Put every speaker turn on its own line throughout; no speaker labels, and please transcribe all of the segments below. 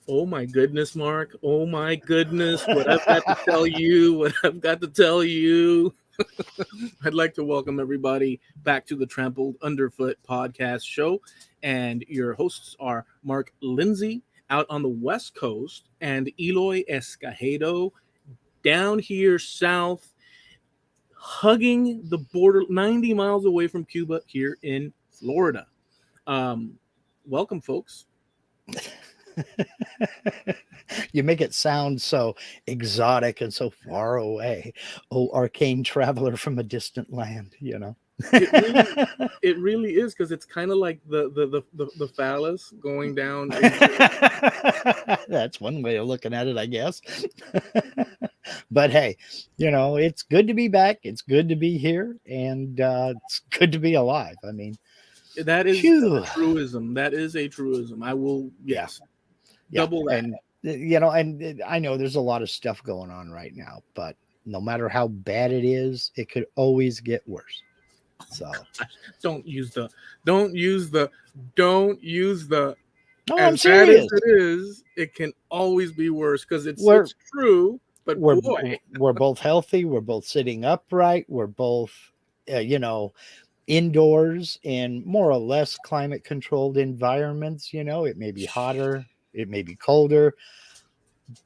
Oh my goodness, Mark. Oh my goodness. What I've got to tell you. What I've got to tell you. I'd like to welcome everybody back to the Trampled Underfoot podcast show. And your hosts are Mark Lindsay out on the West Coast and Eloy Escagedo down here south, hugging the border 90 miles away from Cuba here in Florida. Um, Welcome, folks.
You make it sound so exotic and so far away. Oh, arcane traveler from a distant land.
It really it really is because it's kind of like the phallus going down into
That's one way of looking at it, I guess. But hey, it's good to be back. It's good to be here, and it's good to be alive. I mean,
that is a
phew.
truism. That is a truism. I will,
Yeah,
yes,
yeah,
double that.
and I know there's a lot of stuff going on right now, but no matter how bad it is, it could always get worse. So,
Don't use the don't use the don't use the
no,
as
I'm
bad as
serious.
it is, it can always be worse because it's
We're
it's true. But
we're
boy,
we're both healthy. We're both sitting upright. We're both, uh, you know, indoors in more or less climate controlled environments. It may be hotter, it may be colder,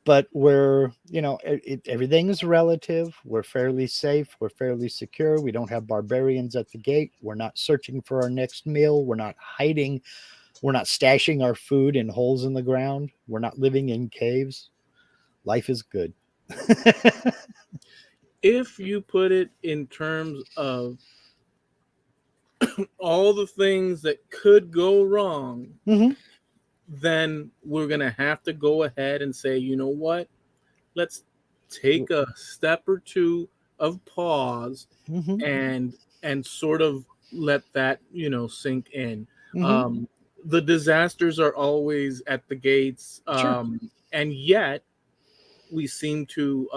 but everything is relative. We're fairly safe. We're fairly secure. We don't have barbarians at the gate. We're not searching for our next meal. We're not hiding. We're not stashing our food in holes in the ground. We're not living in caves. Life is good.
if you put it in terms of all the things that could go wrong,
Hmm.
then we're gonna have to go ahead and say, you know what? Let's take a step or two of pause
Hmm.
and sort of let that sink in.
Hmm.
um the disasters are always at the gates,
Sure.
and yet we seem to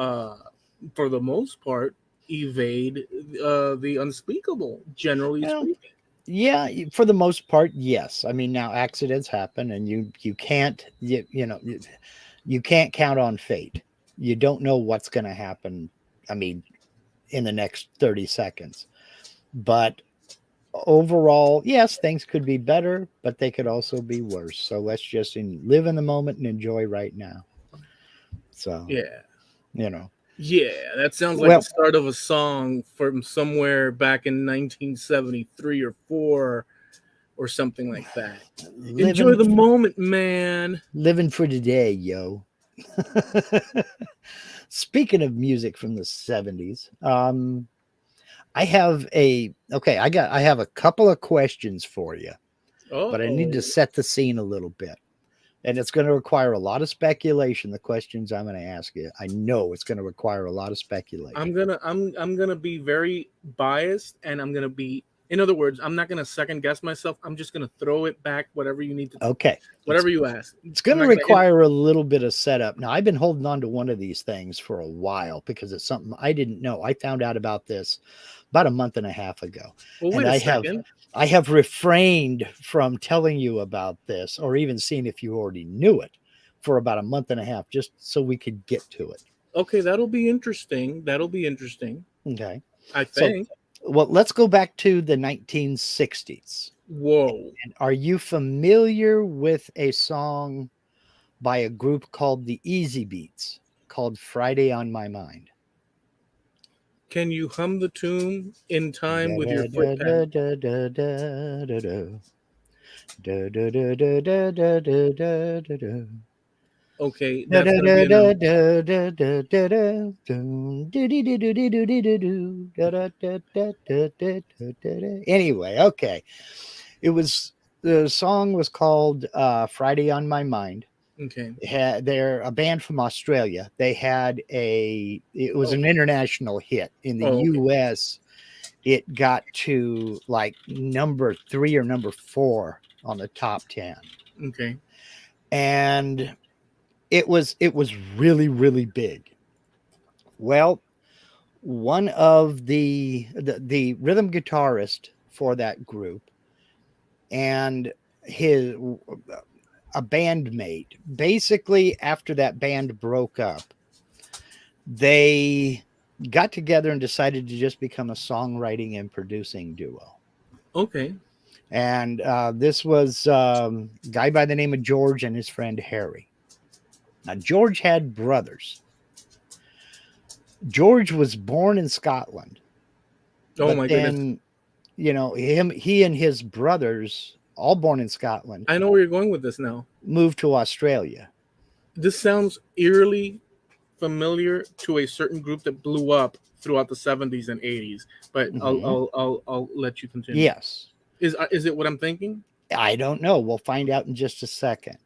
for the most part evade the unspeakable, generally
Well,
speaking.
yeah, for the most part, yes. I mean, now accidents happen, and you can't you can't count on fate. You don't know what's going to happen. I mean, in the next 30 seconds. But overall, yes, things could be better, but they could also be worse. So let's just live in the moment and enjoy right now. So,
Yeah.
you know,
Yeah, that sounds like the
well,
start of a song from somewhere back in 1973 or 4 or something like that. Enjoy
living
the moment, man.
living for today, yo. Speaking of music from the 70s, I have a couple of questions for you, but I need to
Uh-oh.
set the scene a little bit. And it's going to require a lot of speculation. The questions I'm going to ask you, I know it's going to require a lot of speculation.
I'm gonna be very biased, and I'm gonna be, in other words, I'm not gonna second guess myself. I'm just gonna throw it back whatever you need to,
Okay. It's
whatever you ask.
it's going
I'm
to
not gonna
require a little bit of setup. Now, I've been holding on to one of these things for a while because it's something I didn't know. I found out about this about a month and a half ago.
well,
And
wait a second.
I have refrained from telling you about this or even seeing if you already knew it for about a month and a half just so we could get to it.
Okay, that'll be interesting. That'll be interesting.
Okay.
I
So,
think.
well, let's go back to the 1960s.
Whoa.
And are you familiar with a song by a group called the Easy Beats called Friday on My Mind?
Can you hum the tune in time
Da,
with your
da,
foot
da, da,
pad?
da, da, da, da, da. Da, da, da, da, da, da, da, da, da, da.
Okay,
Da,
that's
da,
gonna
da,
be a
da,
no.
da, da, da, da, da. Doo, doo, doo, doo, doo, doo, doo, doo, doo, doo. Da, da, da, da, da, da, da, da, da. Anyway, okay. It was the song was called Friday on My Mind.
Okay.
They're a band from Australia. It was
Oh.
an international hit in the
Oh. Okay.
US. It got to like number 3 or number 4 on the top 10.
Okay.
And it was really really big. Well, one of the rhythm guitarist for that group and his a bandmate. Basically, after that band broke up, they got together and decided to just become a songwriting and producing duo.
Okay.
And this was a guy by the name of George and his friend Harry. Now, George had brothers. George was born in Scotland,
Oh
but
my goodness.
then, he and his brothers, all born in Scotland,
I know where you're going with this now.
moved to Australia.
This sounds eerily familiar to a certain group that blew up throughout the 70s and 80s. But I'll let you continue.
Yes.
Is it what I'm thinking?
I don't know. We'll find out in just a second.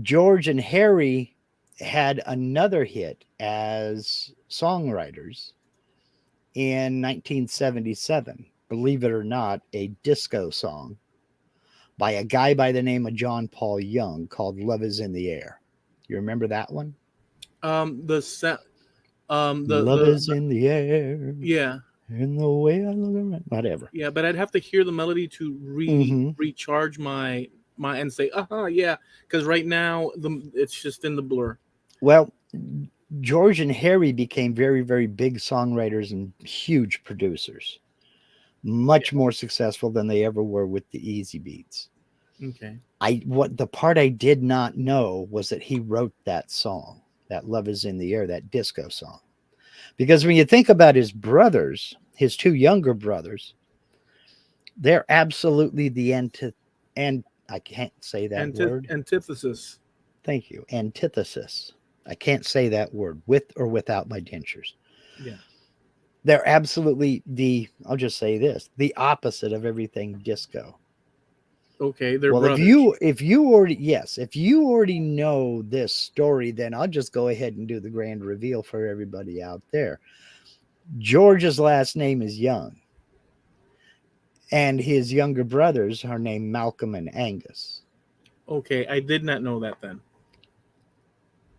George and Harry had another hit as songwriters in 1977. Believe it or not, a disco song by a guy by the name of John Paul Young called "Love Is in the Air." You remember that one?
The
Love is in the air.
Yeah.
In the way I look around. Whatever.
Yeah, but I'd have to hear the melody to recharge my and say, yeah, because right now it's just in the blur.
Well, George and Harry became very, very big songwriters and huge producers, much more successful than they ever were with the Easy Beats.
Okay.
What the part I did not know was that he wrote that song, that "Love Is in the Air," that disco song. Because when you think about his brothers, his two younger brothers, they're absolutely the I can't say that word.
Antithesis.
Thank you. Antithesis. I can't say that word with or without my dentures.
Yeah.
They're absolutely I'll just say this, the opposite of everything disco.
Okay, they're
well,
brothers.
if you already know this story, then I'll just go ahead and do the grand reveal for everybody out there. George's last name is Young, and his younger brothers are named Malcolm and Angus.
Okay, I did not know that then.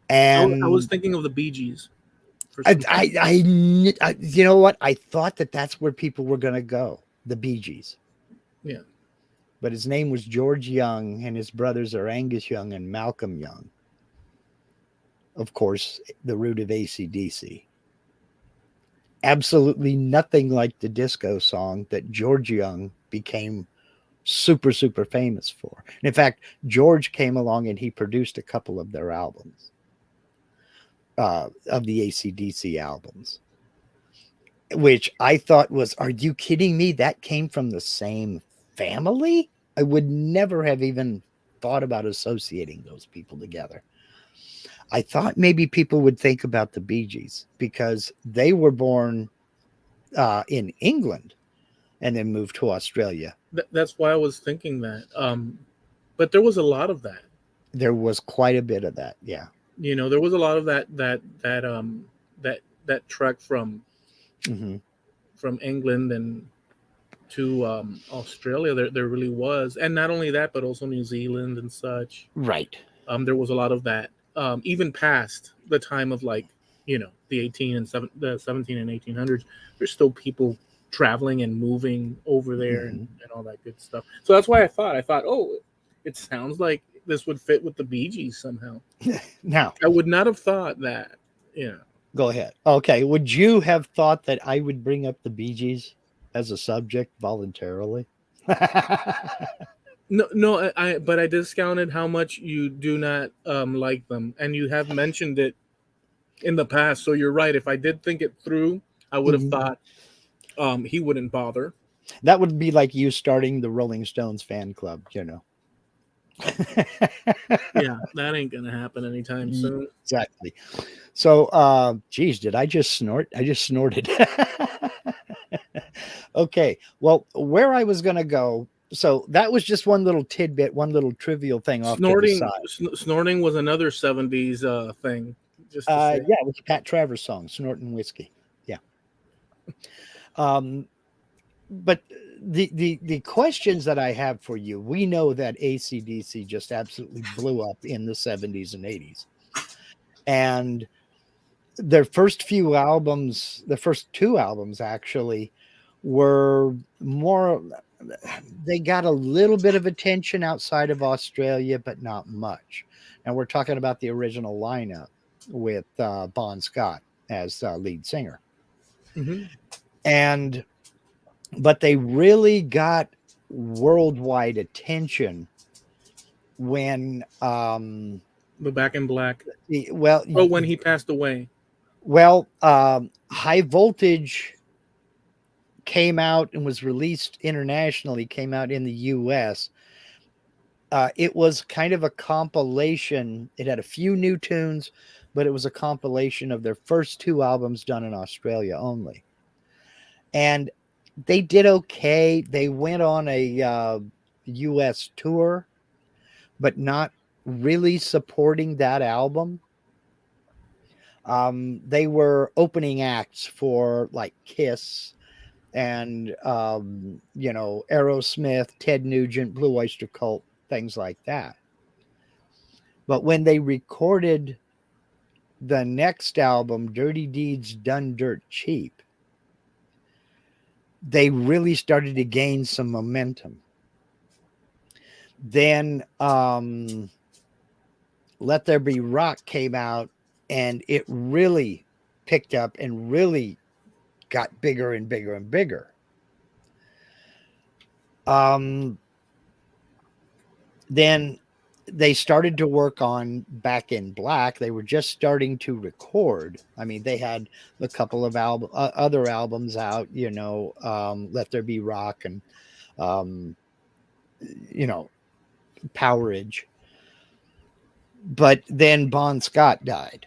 And
I was thinking of the Bee Gees.
you know what? I thought that's where people were going to go, the Bee Gees.
Yeah.
But his name was George Young, and his brothers are Angus Young and Malcolm Young. Of course, the root of AC/DC. Absolutely nothing like the disco song that George Young became super, super famous for. And in fact, George came along and he produced a couple of their albums, of the AC/DC albums, which I thought was, are you kidding me? That came from the same family? I would never have even thought about associating those people together. I thought maybe people would think about the Bee Gees because they were born in England and then moved to Australia.
That's why I was thinking that. But there was a lot of that.
There was quite a bit of that. Yeah.
There was a lot of that trek from England and to Australia. There really was, and not only that, but also New Zealand and such.
Right.
There was a lot of that, even past the time of the 17 and 1800s. There's still people traveling and moving over there and all that good stuff. So that's why I thought, oh, it sounds like this would fit with the Bee Gees somehow.
Now,
I would not have thought that. Yeah.
Go ahead. Okay. Would you have thought that I would bring up the Bee Gees as a subject voluntarily?
No, but I discounted how much you do not like them, and you have mentioned it in the past. So you're right. If I did think it through, I would have thought he wouldn't bother.
That would be like you starting the Rolling Stones fan club,
Yeah, that ain't gonna happen anytime soon.
Exactly. So, geez, did I just snort? I just snorted. Okay. Well, where I was gonna go. So that was just one little tidbit, one little trivial thing off to the side.
Snorting was another 70s thing. Just
yeah, it was a Pat Travers song, "Snorting Whiskey." Yeah. But the questions that I have for you, we know that AC/DC just absolutely blew up in the 70s and 80s. And their first few albums, the first two albums actually, were more they got a little bit of attention outside of Australia, but not much. And we're talking about the original lineup with Bon Scott as lead singer.
Hmm.
And but they really got worldwide attention when
The Back in Black.
well
Oh, when he passed away.
High Voltage came out and was released internationally, came out in the US. It was kind of a compilation. It had a few new tunes, but it was a compilation of their first two albums done in Australia only. And they did okay. They went on a US tour, but not really supporting that album. They were opening acts for like Kiss and Aerosmith, Ted Nugent, Blue Oyster Cult, things like that. But when they recorded the next album, Dirty Deeds Done Dirt Cheap, they really started to gain some momentum. Then Let There Be Rock came out, and it really picked up and really got bigger and bigger and bigger. Then they started to work on Back in Black. They were just starting to record. I mean, they had a couple of other albums out, Let There Be Rock and, Powerage. But then Bon Scott died.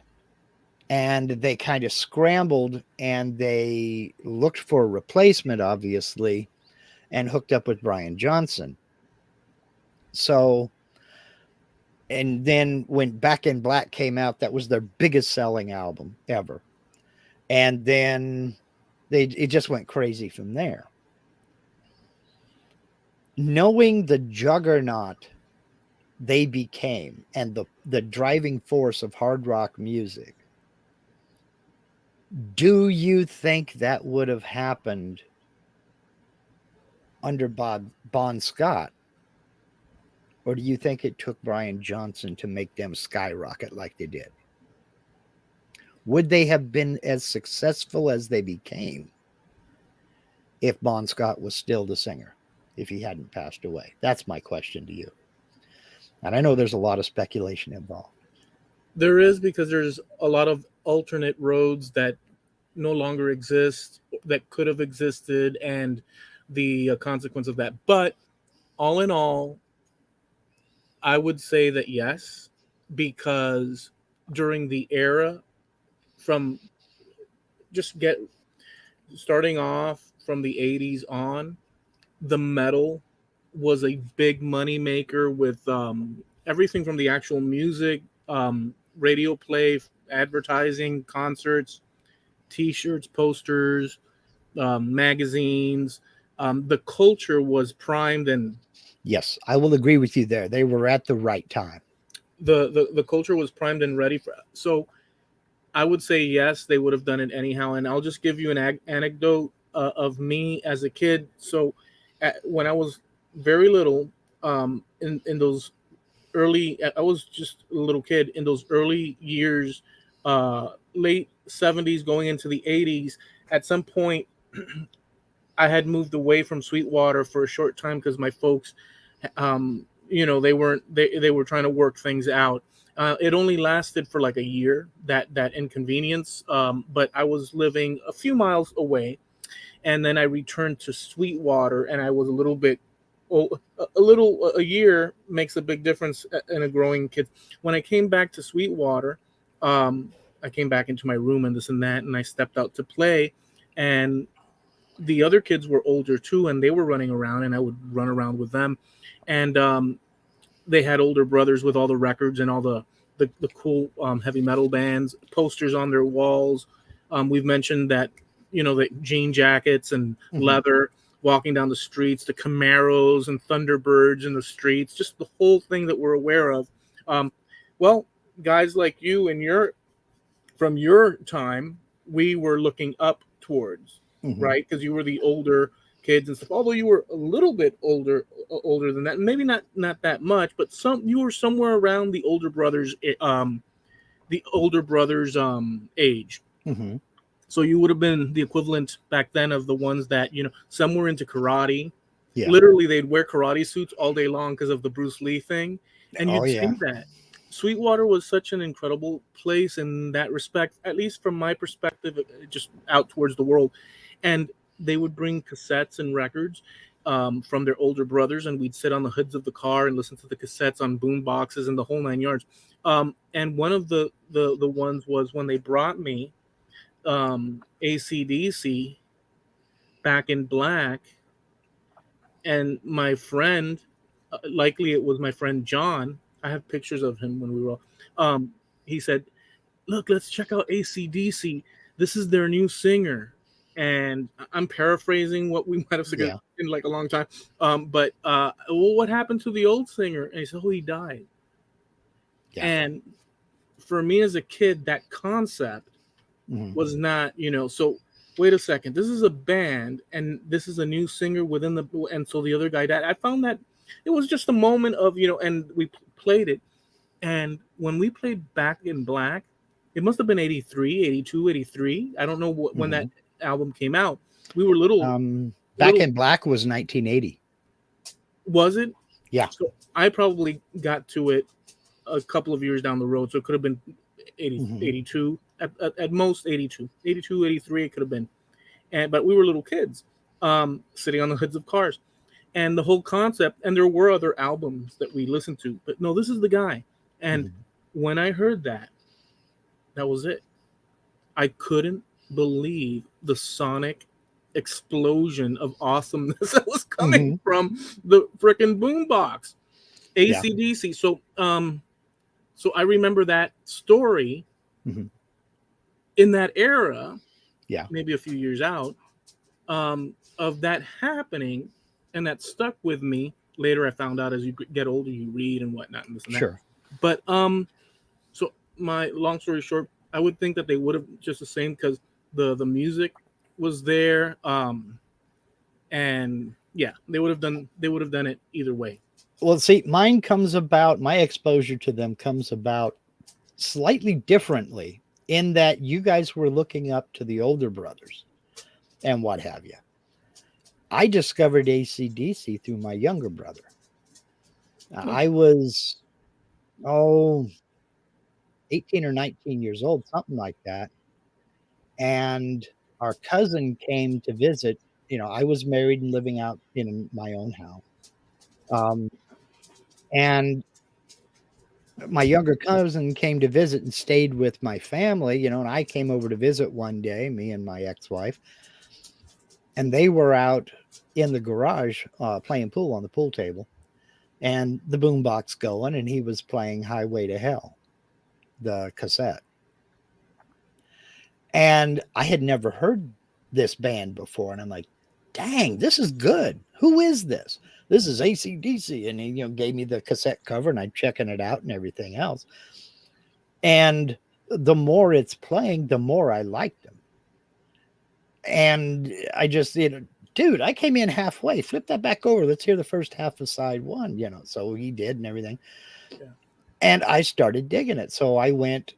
And they kind of scrambled and they looked for a replacement, obviously, and hooked up with Brian Johnson. So, and then when Back in Black came out, that was their biggest selling album ever. And then it just went crazy from there. Knowing the juggernaut they became and the driving force of hard rock music, do you think that would have happened under Bon Scott? Or do you think it took Brian Johnson to make them skyrocket like they did? Would they have been as successful as they became if Bon Scott was still the singer, if he hadn't passed away? That's my question to you. And I know there's a lot of speculation involved.
There is, because there's a lot of alternate roads that no longer exist that could have existed, and the consequence of that. But all in all, I would say that yes, because during the era, from just get starting off from the 80s on, the metal was a big money maker with everything from the actual music, radio play, advertising, concerts, t-shirts, posters, magazines. The culture was primed, and
yes, I will agree with you there. They were at the right time.
The culture was primed and ready for. So I would say yes, they would have done it anyhow. And I'll just give you an anecdote of me as a kid. So when I was very little, in those early, I was just a little kid in those early years, late 70s going into the 80s. At some point, I had moved away from Sweetwater for a short time because my folks, they were trying to work things out. It only lasted for like a year, that inconvenience. But I was living a few miles away, and then I returned to Sweetwater, and I was a little bit. A year makes a big difference in a growing kid. When I came back to Sweetwater, I came back into my room and this and that, and I stepped out to play, and the other kids were older too, and they were running around, and I would run around with them, and they had older brothers with all the records and all the cool heavy metal bands, posters on their walls. We've mentioned that, the jean jackets and leather, walking down the streets, the Camaros and Thunderbirds in the streets, just the whole thing that we're aware of. Well, guys like you and from your time, we were looking up towards, right? Because you were the older kids and stuff. Although you were a little bit older than that, maybe not that much, but you were somewhere around the older brother's age.
Mm-hmm.
So you would have been the equivalent back then of the ones that, some were into karate.
Yeah.
Literally, they'd wear karate suits all day long because of the Bruce Lee thing. And
Oh
you'd
yeah.
see that. Sweetwater was such an incredible place in that respect, at least from my perspective, just out towards the world. And they would bring cassettes and records from their older brothers, and we'd sit on the hoods of the car and listen to the cassettes on boom boxes and the whole 9 yards. And one of the ones was when they brought me AC/DC, Back in Black, and my friend, likely it was my friend John. I have pictures of him when we were. He said, "Look, let's check out AC/DC. This is their new singer." And I'm paraphrasing what we might have said
Yeah.
in like a long time. But well, what happened to the old singer? And he said, "Oh, he died."
Yeah.
And for me as a kid, that concept
Mm-hmm.
was not, so wait a second, this is a band and this is a new singer within and so the other guy died. I found that it was just a moment of, and we played it. And when we played Back in Black, it must have been 83, 82, 83. I don't know when that album came out. We were
Back in Black was 1980.
Was it?
Yeah.
So I probably got to it a couple of years down the road. So it could have been 80, 82, at most 82, 83 it could have been. But we were little kids sitting on the hoods of cars. And the whole concept, and there were other albums that we listened to, but no, this is the guy. And when I heard that was it. I couldn't believe the sonic explosion of awesomeness that was coming from the freaking boombox. AC/DC. So so I remember that story in that era, maybe a few years out, of that happening, and that stuck with me. Later, I found out as you get older, you read and whatnot, and this and that.
Sure.
But so my long story short, I would think that they would have just the same because the music was there, and yeah, they would have done it either way.
Well, see, my exposure to them comes about slightly differently in that you guys were looking up to the older brothers and what have you. I discovered AC/DC through my younger brother. I was, 18 or 19 years old, something like that. And our cousin came to visit. I was married and living out in my own house. And my younger cousin came to visit and stayed with my family, and I came over to visit one day, me and my ex-wife, and they were out in the garage playing pool on the pool table, and the boombox going, and he was playing Highway to Hell, the cassette. And I had never heard this band before, and I'm like, dang, this is good. Who is this? This is AC/DC. And he, gave me the cassette cover, and I'm checking it out and everything else. And the more it's playing, the more I liked them. And I just, dude, I came in halfway. Flip that back over. Let's hear the first half of side one, So he did and everything. Yeah. And I started digging it. So I went,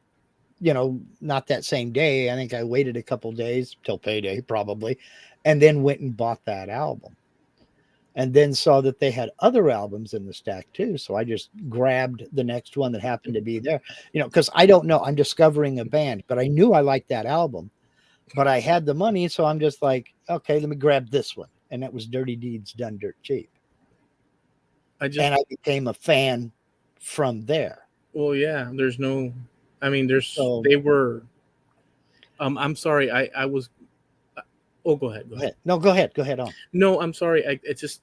not that same day. I think I waited a couple days till payday probably, and then went and bought that album. And then saw that they had other albums in the stack too. So I just grabbed the next one that happened to be there, because I don't know. I'm discovering a band, but I knew I liked that album, but I had the money. So I'm just like, okay, let me grab this one. And that was Dirty Deeds Done Dirt Cheap. And I became a fan from there.
Well, yeah, they were, I'm sorry. I was, oh, go ahead.
No, go ahead on.
No, I'm sorry. It's just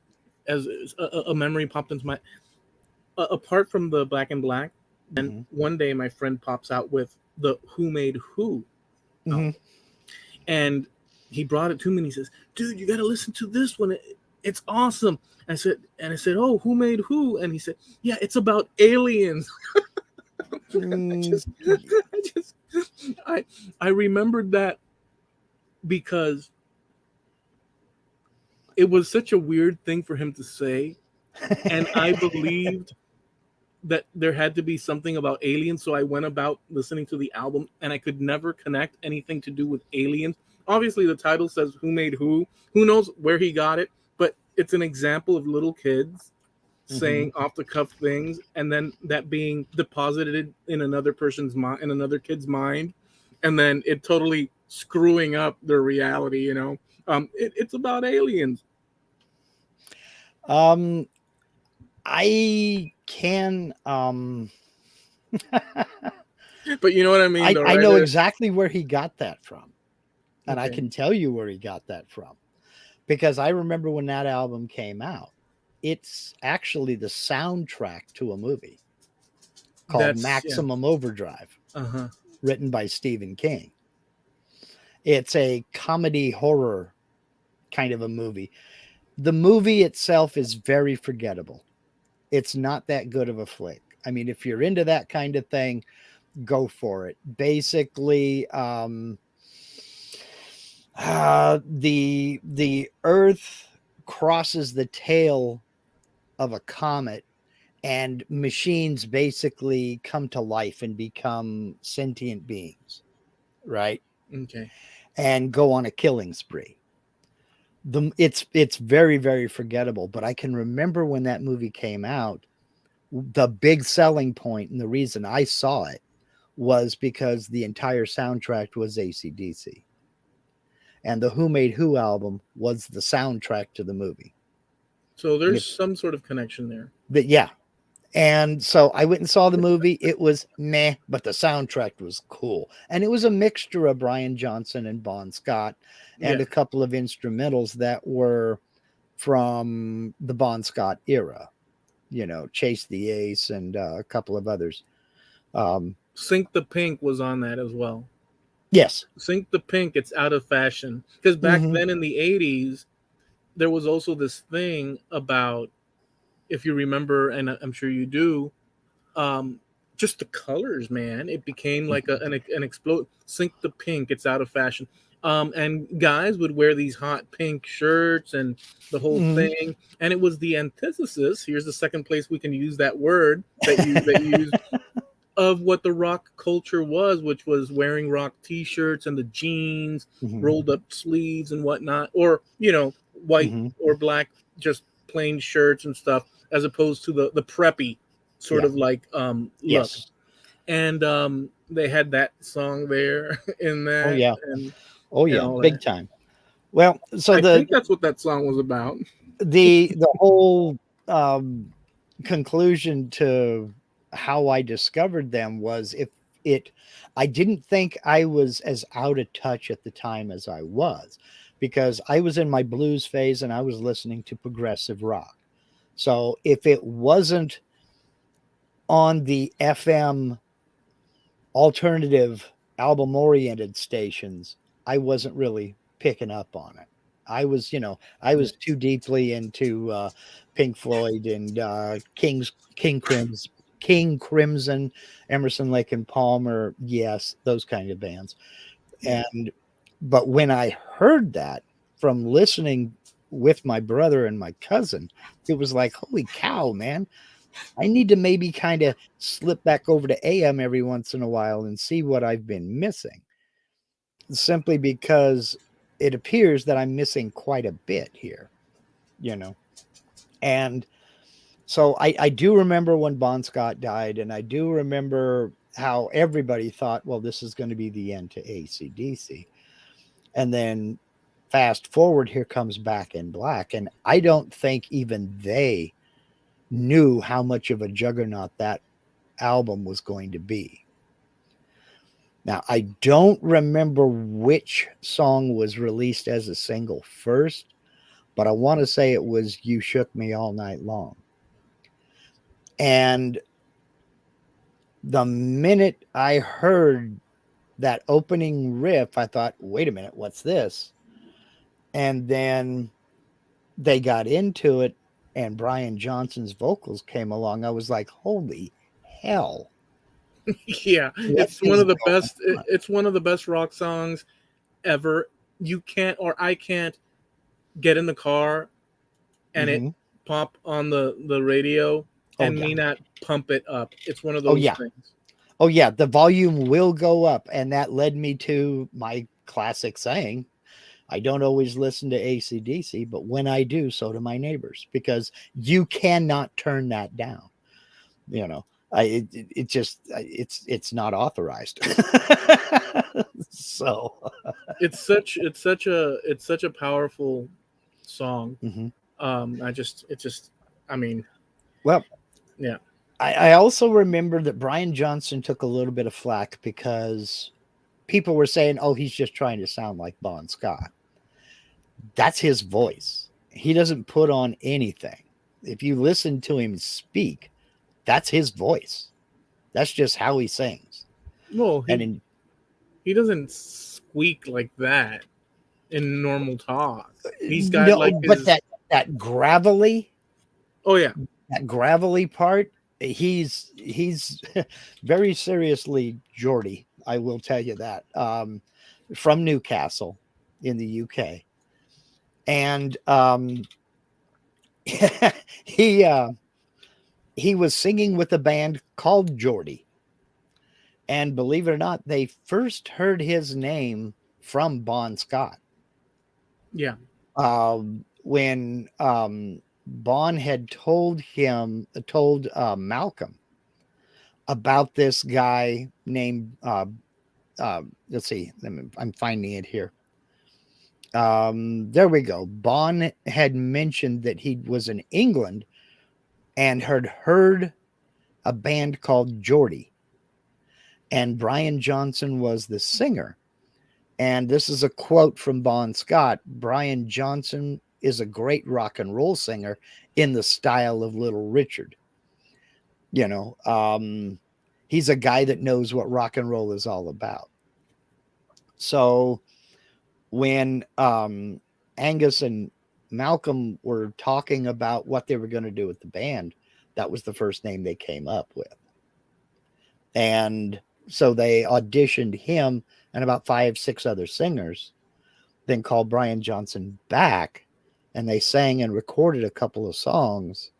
as a memory popped into my. Apart from the Black and Black, and one day my friend pops out with the Who Made Who, and he brought it to me and he says, "Dude, you got to listen to this one. It's awesome." I said, "Oh, Who Made Who?" And he said, "Yeah, it's about aliens." I remembered that because it was such a weird thing for him to say, and I believed that there had to be something about aliens, so I went about listening to the album, and I could never connect anything to do with aliens. Obviously, the title says "Who Made Who." Who knows where he got it? But it's an example of little kids saying off the cuff things, and then that being deposited in another person's mind, in another kid's mind, and then it totally screwing up their reality. It's about aliens.
Um, I can
But you know what I mean, though,
I
right?
know exactly where he got that from. And I
Okay.
can tell you where he got that from. Because I remember when that album came out, it's actually the soundtrack to a movie called
Yeah.
Maximum Overdrive,
Uh-huh.
written by Stephen King. It's a comedy horror kind of a movie. The movie itself is very forgettable. It's not that good of a flick. I mean, if you're into that kind of thing, go for it. Basically, the Earth crosses the tail of a comet, and machines basically come to life and become sentient beings, right?
Okay.
And go on a killing spree. It's very, very forgettable, but I can remember when that movie came out, the big selling point and the reason I saw it was because the entire soundtrack was AC/DC. And the Who Made Who album was the soundtrack to the movie.
So there's some sort of connection there.
But yeah. And so I went and saw the movie. It was meh, but the soundtrack was cool. And it was a mixture of Brian Johnson and Bon Scott and
Yeah.
a couple of instrumentals that were from the Bon Scott era, Chase the Ace and a couple of others.
Sink the Pink was on that as well.
Yes.
Sink the Pink, it's out of fashion. Because back then in the 80s, there was also this thing about, if you remember, and I'm sure you do, just the colors, man. It became like an explode. Sink the Pink, it's out of fashion. And guys would wear these hot pink shirts and the whole thing. And it was the antithesis. Here's the second place we can use that word that you used, of what the rock culture was, which was wearing rock t-shirts and the jeans, rolled up sleeves and whatnot, or white or black, just plain shirts and stuff, as opposed to the preppy sort of like look.
Yes.
And they had that song there in that.
Oh yeah.
And,
oh yeah, big
that.
time. Well, so
I think that's what that song was about.
The whole conclusion to how I discovered them was I didn't think I was as out of touch at the time as I was, because I was in my blues phase and I was listening to progressive rock. So if it wasn't on the FM alternative album oriented stations, I wasn't really picking up on it. I was too deeply into Pink Floyd and King Crimson, Emerson, Lake and Palmer, yes, those kind of bands. But when I heard that from listening with my brother and my cousin, it was like, holy cow, man. I need to maybe kind of slip back over to AM every once in a while and see what I've been missing. Simply because it appears that I'm missing quite a bit here, And so I do remember when Bon Scott died, and I do remember how everybody thought, well, this is going to be the end to AC/DC. And then fast forward, here comes Back in Black. And I don't think even they knew how much of a juggernaut that album was going to be. Now, I don't remember which song was released as a single first, but I want to say it was You Shook Me All Night Long. And the minute I heard that opening riff, I thought, wait a minute, what's this? And then they got into it, and Brian Johnson's vocals came along. I was like, holy hell.
Yeah, it's one of the best. It's one of the best rock songs ever. You can't, or I can't, get in the car and it
Mhm.
pop on the radio
Oh,
and
yeah.
me not pump it up. It's one of
Oh,
those
yeah.
things.
Oh, yeah. The volume will go up. And that led me to my classic saying, I don't always listen to AC/DC, but when I do, so do my neighbors, because you cannot turn that down. You know, it just it's not authorized. So,
It's such a powerful song.
mhm.
I mean,
Well,
yeah.
I also remember that Brian Johnson took a little bit of flack because people were saying, "Oh, he's just trying to sound like Bon Scott." That's his voice. He doesn't put on anything. If you listen to him speak, that's his voice. That's just how he sings.
Well,
And in
he doesn't squeak like that in normal talk. He's got
no,
like
but
his
that gravelly,
oh yeah.
that gravelly part, he's very seriously Geordie. I will tell you that. From Newcastle in the UK, and he he was singing with a band called Geordie, and believe it or not, they first heard his name from Bon Scott.
Yeah.
When Bon had told Malcolm about this guy named let's see, I'm finding it here. There we go. Bon had mentioned that he was in England and had heard a band called Geordie, and Brian Johnson was the singer. And this is a quote from Bon Scott. Brian Johnson is a great rock and roll singer in the style of Little Richard. You know, he's a guy that knows what rock and roll is all about. So when Angus and Malcolm were talking about what they were going to do with the band, that was the first name they came up with. And so they auditioned him and about 5, 6 other singers, then called Brian Johnson back, and they sang and recorded a couple of songs.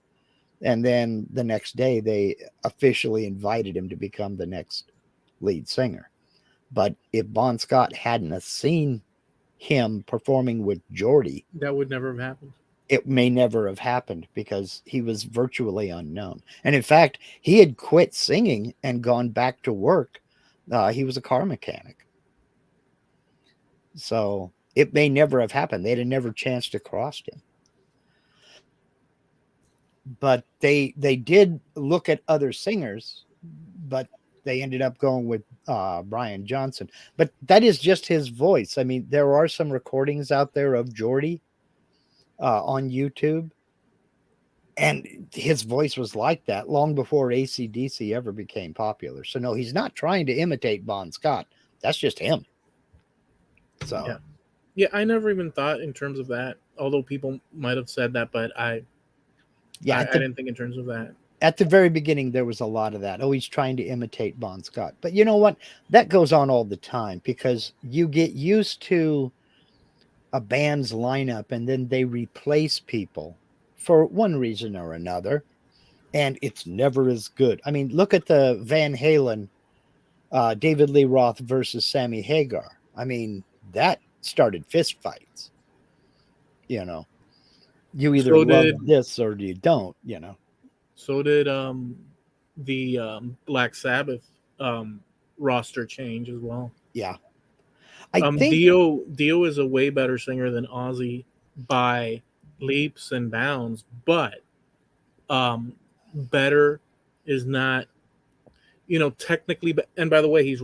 And then the next day, they officially invited him to become the next lead singer. But if Bon Scott hadn't have seen him performing with Geordie,
That would never have happened.
it may never have happened because he was virtually unknown. And in fact, he had quit singing and gone back to work. He was a car mechanic. So it may never have happened. They'd have never chanced to cross him. But they did look at other singers, but they ended up going with Brian Johnson. But that is just his voice. I mean, there are some recordings out there of Geordie on YouTube, and his voice was like that long before AC/DC ever became popular. So no, he's not trying to imitate Bon Scott. That's just him. So
Yeah. Yeah, I never even thought in terms of that. Although people might have said that, but
yeah,
I didn't think in terms of that.
at the very beginning, there was a lot of that. Oh, he's trying to imitate Bon Scott. But you know what? That goes on all the time because you get used to a band's lineup and then they replace people for one reason or another. And it's never as good. I mean, look at the Van Halen, David Lee Roth versus Sammy Hagar. I mean, that started fist fights. You know, you either
So
love
did
this or you don't, you know.
so did the Black Sabbath roster change as well.
Yeah. I think
Dio is a way better singer than Ozzy by leaps and bounds, but better is not, technically. And by the way,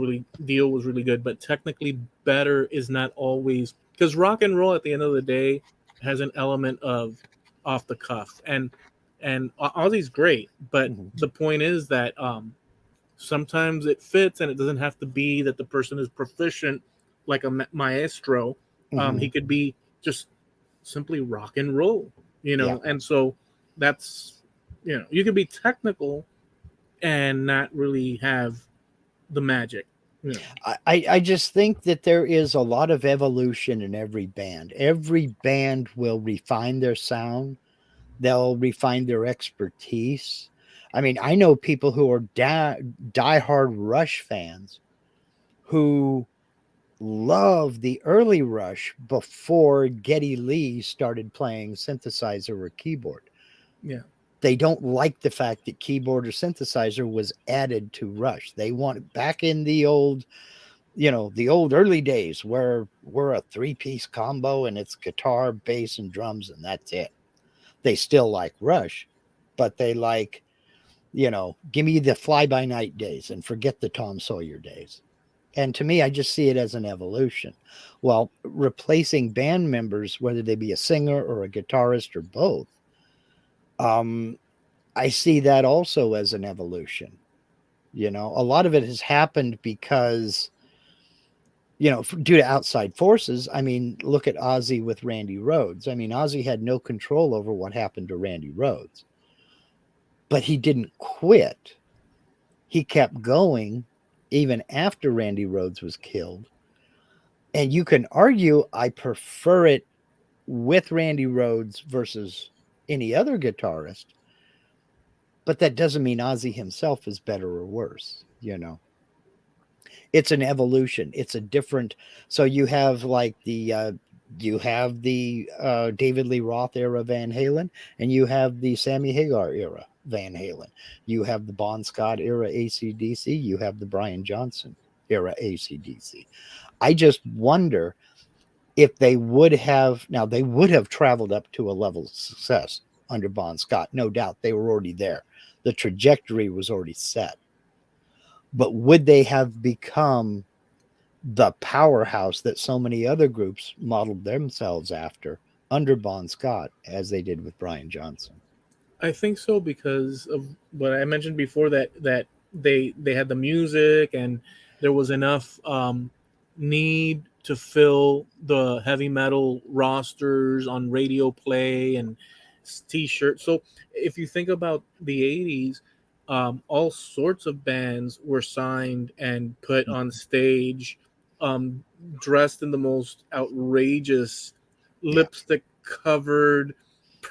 Dio was really good, but technically better is not always, because rock and roll at the end of the day has an element of off the cuff, and Ozzy's great, but
Mhm.
the point is that sometimes it fits, and it doesn't have to be that the person is proficient like a maestro. He
Mhm.
could be just simply rock and roll,
Yeah.
and so that's, you could be technical and not really have the magic. Yeah.
I just think that there is a lot of evolution in every band. Every band will refine their sound, they'll refine their expertise. I mean, I know people who are diehard Rush fans who love the early Rush before Geddy Lee started playing synthesizer or keyboard.
Yeah.
They don't like the fact that keyboard or synthesizer was added to Rush. They want back in the old, the old early days where we're a three-piece combo and it's guitar, bass, and drums, and that's it. They still like Rush, but they like, give me the fly by night days and forget the Tom Sawyer days. And to me, I just see it as an evolution. Well, replacing band members, whether they be a singer or a guitarist or both, I see that also as an evolution. A lot of it has happened because, due to outside forces. I mean, look at Ozzy with Randy Rhoads. I mean, Ozzy had no control over what happened to Randy Rhoads, but he didn't quit. He kept going even after Randy Rhoads was killed. And you can argue I prefer it with Randy Rhoads versus any other guitarist, but that doesn't mean Ozzy himself is better or worse. It's an evolution. It's a different. So you have like the David Lee Roth era Van Halen, and you have the Sammy Hagar era Van Halen. You have the Bon Scott era AC/DC. You have the Brian Johnson era AC/DC. I just wonder if they would have. Now they would have traveled up to a level of success under Bon Scott, no doubt. They were already there. The trajectory was already set. But would they have become the powerhouse that so many other groups modeled themselves after under Bon Scott as they did with Brian Johnson?
I think so, because of what I mentioned before, that they had the music, and there was enough need to fill the heavy metal rosters on radio play and t-shirts. So if you think about the 80s, all sorts of bands were signed and put on stage, um, dressed in the most outrageous
Yeah.
lipstick covered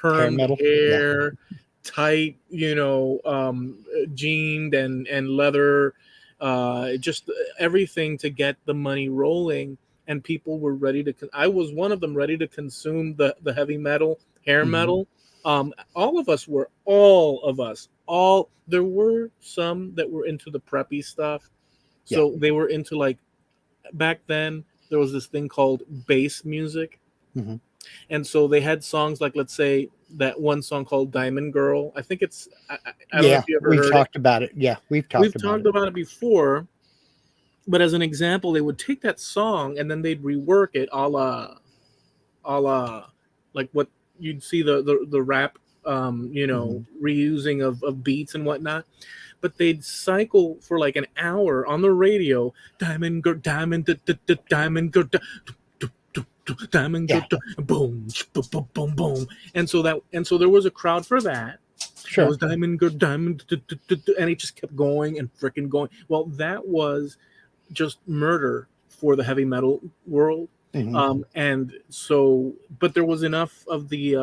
Hair
permed
metal? Yeah.
hair, tight, jeaned and leather, just everything to get the money rolling. And people were ready to. I was one of them, ready to consume the heavy metal, hair
Mm-hmm.
metal. All of us were. All of us. All there were some that were into the preppy stuff,
Yeah.
so they were into, like, back then there was this thing called bass music.
Mm-hmm.
And so they had songs like, let's say, that one song called Diamond Girl. I think it's, I don't know
Yeah.
if you ever
We've
heard it.
talked about it. Yeah. We've
We've
talked about
talked
it.
about it before, but as an example, they would take that song and then they'd rework it a la, like what you'd see the rap,
Mm-hmm.
reusing of beats and whatnot. But they'd cycle for like an hour on the radio, Diamond Girl, Diamond, Diamond Girl, Diamond
Yeah.
Girl, boom, boom, boom, boom, boom. And so there was a crowd for that. That
Sure.
was Diamond Girl, Diamond, and it just kept going and freaking going. Well, that was just murder for the heavy metal world.
Mm-hmm.
And so, but there was enough of the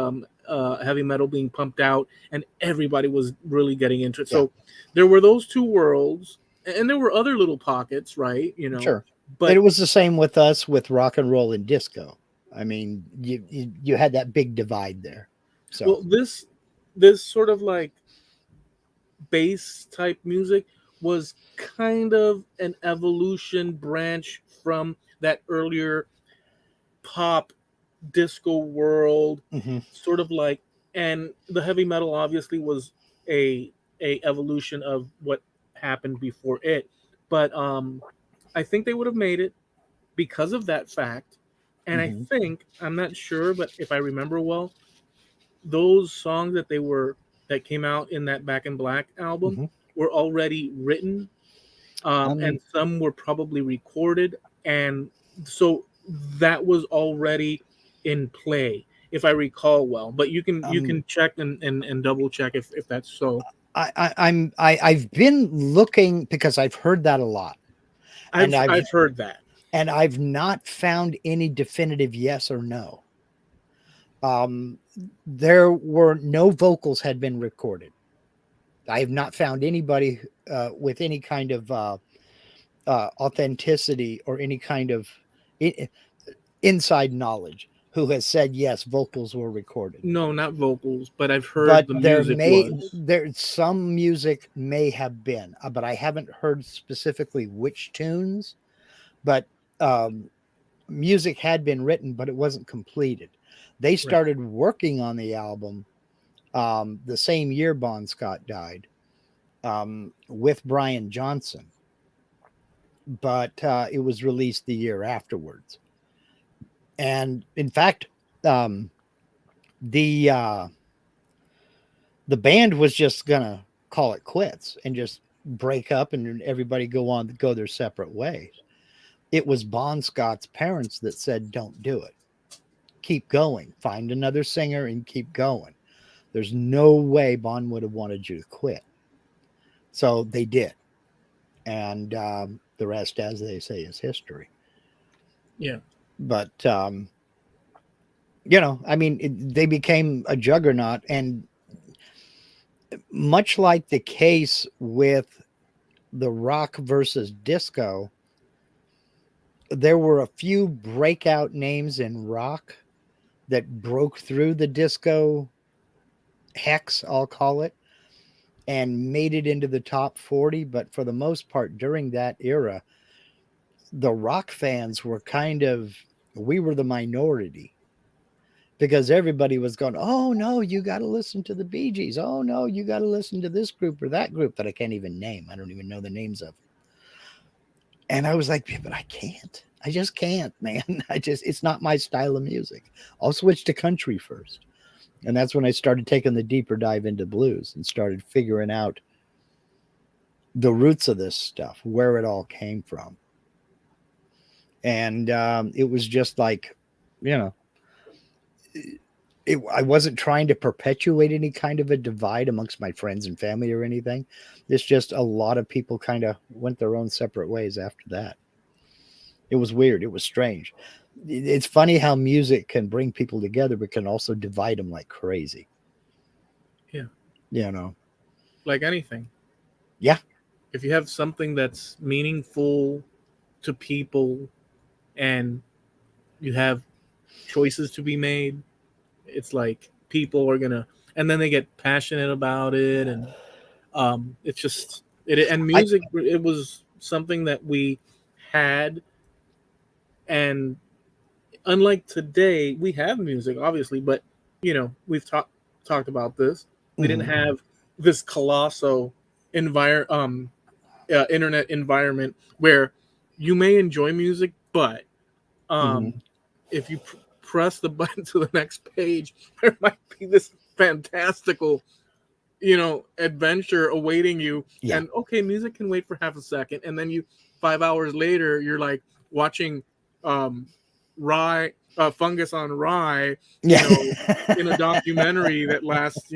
heavy metal being pumped out, and everybody was really getting into it.
Yeah.
So there were those two worlds, and there were other little pockets, right?
Sure.
But
And it was the same with us with rock and roll and disco. I mean, you had that big divide there. So
well, this sort of like bass type music was kind of an evolution branch from that earlier pop disco world,
mm-hmm.
sort of like. And the heavy metal obviously was a evolution of what happened before it. But I think they would have made it because of that fact. And I
Mm-hmm.
think, I'm not sure, but if I remember well, those songs that came out in that Back in Black album
Mm-hmm.
were already written, and some were probably recorded, and so that was already in play, if I recall well. But you can check and double check if that's so.
I've been looking because I've heard that a lot, And
I've heard that.
and I've not found any definitive yes or no. There were no vocals had been recorded. I have not found anybody with any kind of authenticity or any kind of inside knowledge who has said yes, vocals were recorded.
No, not vocals, but I've heard
But
the music was.
some music may have been, but I haven't heard specifically which tunes. But um, music had been written, but it wasn't completed. They started working on the album the same year Bon Scott died, with Brian Johnson, but it was released the year afterwards. And in fact, the the band was just gonna call it quits and just break up and everybody go their separate ways. It was Bon Scott's parents that said, "Don't do it. Keep going. Find another singer and keep going." There's no way Bon would have wanted you to quit. So they did. And the rest, as they say, is history.
Yeah.
But, I mean, they became a juggernaut. And much like the case with the rock versus disco, there were a few breakout names in rock that broke through the disco hex, I'll call it, and made it into the top 40. But for the most part, during that era, the rock fans were we were the minority, because everybody was going, "Oh no, you got to listen to the Bee Gees. Oh no, you got to listen to this group or that group that I can't even name. I don't even know the names of." And I was like, "Yeah, but I can't. I just can't, man. It's not my style of music. I'll switch to country first." And that's when I started taking the deeper dive into blues and started figuring out the roots of this stuff, where it all came from. And it was just like, I wasn't trying to perpetuate any kind of a divide amongst my friends and family or anything. It's just a lot of people kind of went their own separate ways after that. It was weird. It was strange. It's funny how music can bring people together, but can also divide them like crazy.
Yeah. Like anything.
Yeah.
If you have something that's meaningful to people and you have choices to be made, it's like people are going to, and then they get passionate about it. And it's just, and music, it was something that we had. And unlike today, we have music, obviously, but we've talked about this. We didn't have this colossal internet environment where you may enjoy music, but if you press the button to the next page, there might be this fantastical, adventure awaiting you.
Yeah.
And okay, music can wait for half a second, and then 5 hours later, you're like watching rye fungus on rye, in a documentary that lasts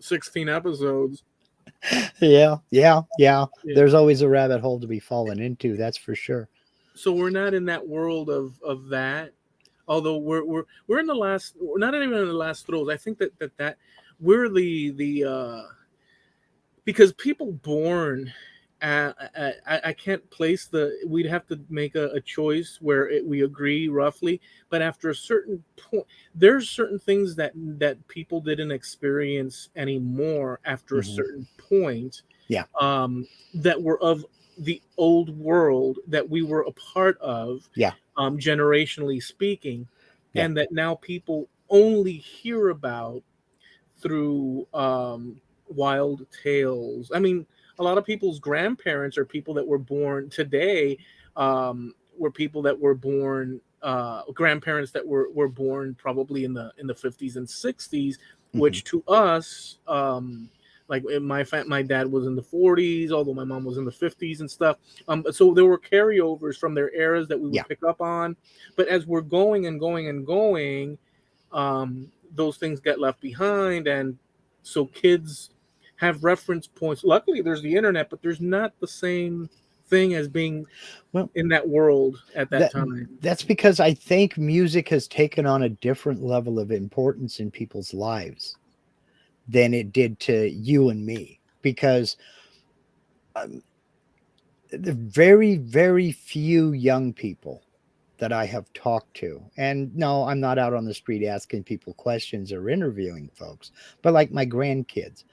16 episodes.
Yeah. There's always a rabbit hole to be fallen into, that's for sure.
So we're not in that world of that, although we're in the last, we're not even in the last throes. I think that we're the because people born I can't place we'd have to make a choice where we agree roughly, but after a certain point, there's certain things that people didn't experience anymore after a certain point.
Yeah.
That were of the old world that we were a part of.
Yeah.
Generationally speaking.
Yeah.
And that now people only hear about through wild tales. I mean, a lot of people's grandparents are people that were born today, were people that were born, grandparents that were born probably in the 50s and 60s, which to us, like my dad was in the 40s, although my mom was in the 50s and stuff. So there were carryovers from their eras that we would pick up on. But as we're going and going and going, those things get left behind, and so kids have reference points. Luckily, there's the internet, but there's not the same thing as being
Well,
in that world at that time.
that's because I think music has taken on a different level of importance in people's lives than it did to you and me. Because um, the very, very few young people that I have talked to, and no, I'm not out on the street asking people questions or interviewing folks, but like my grandkids,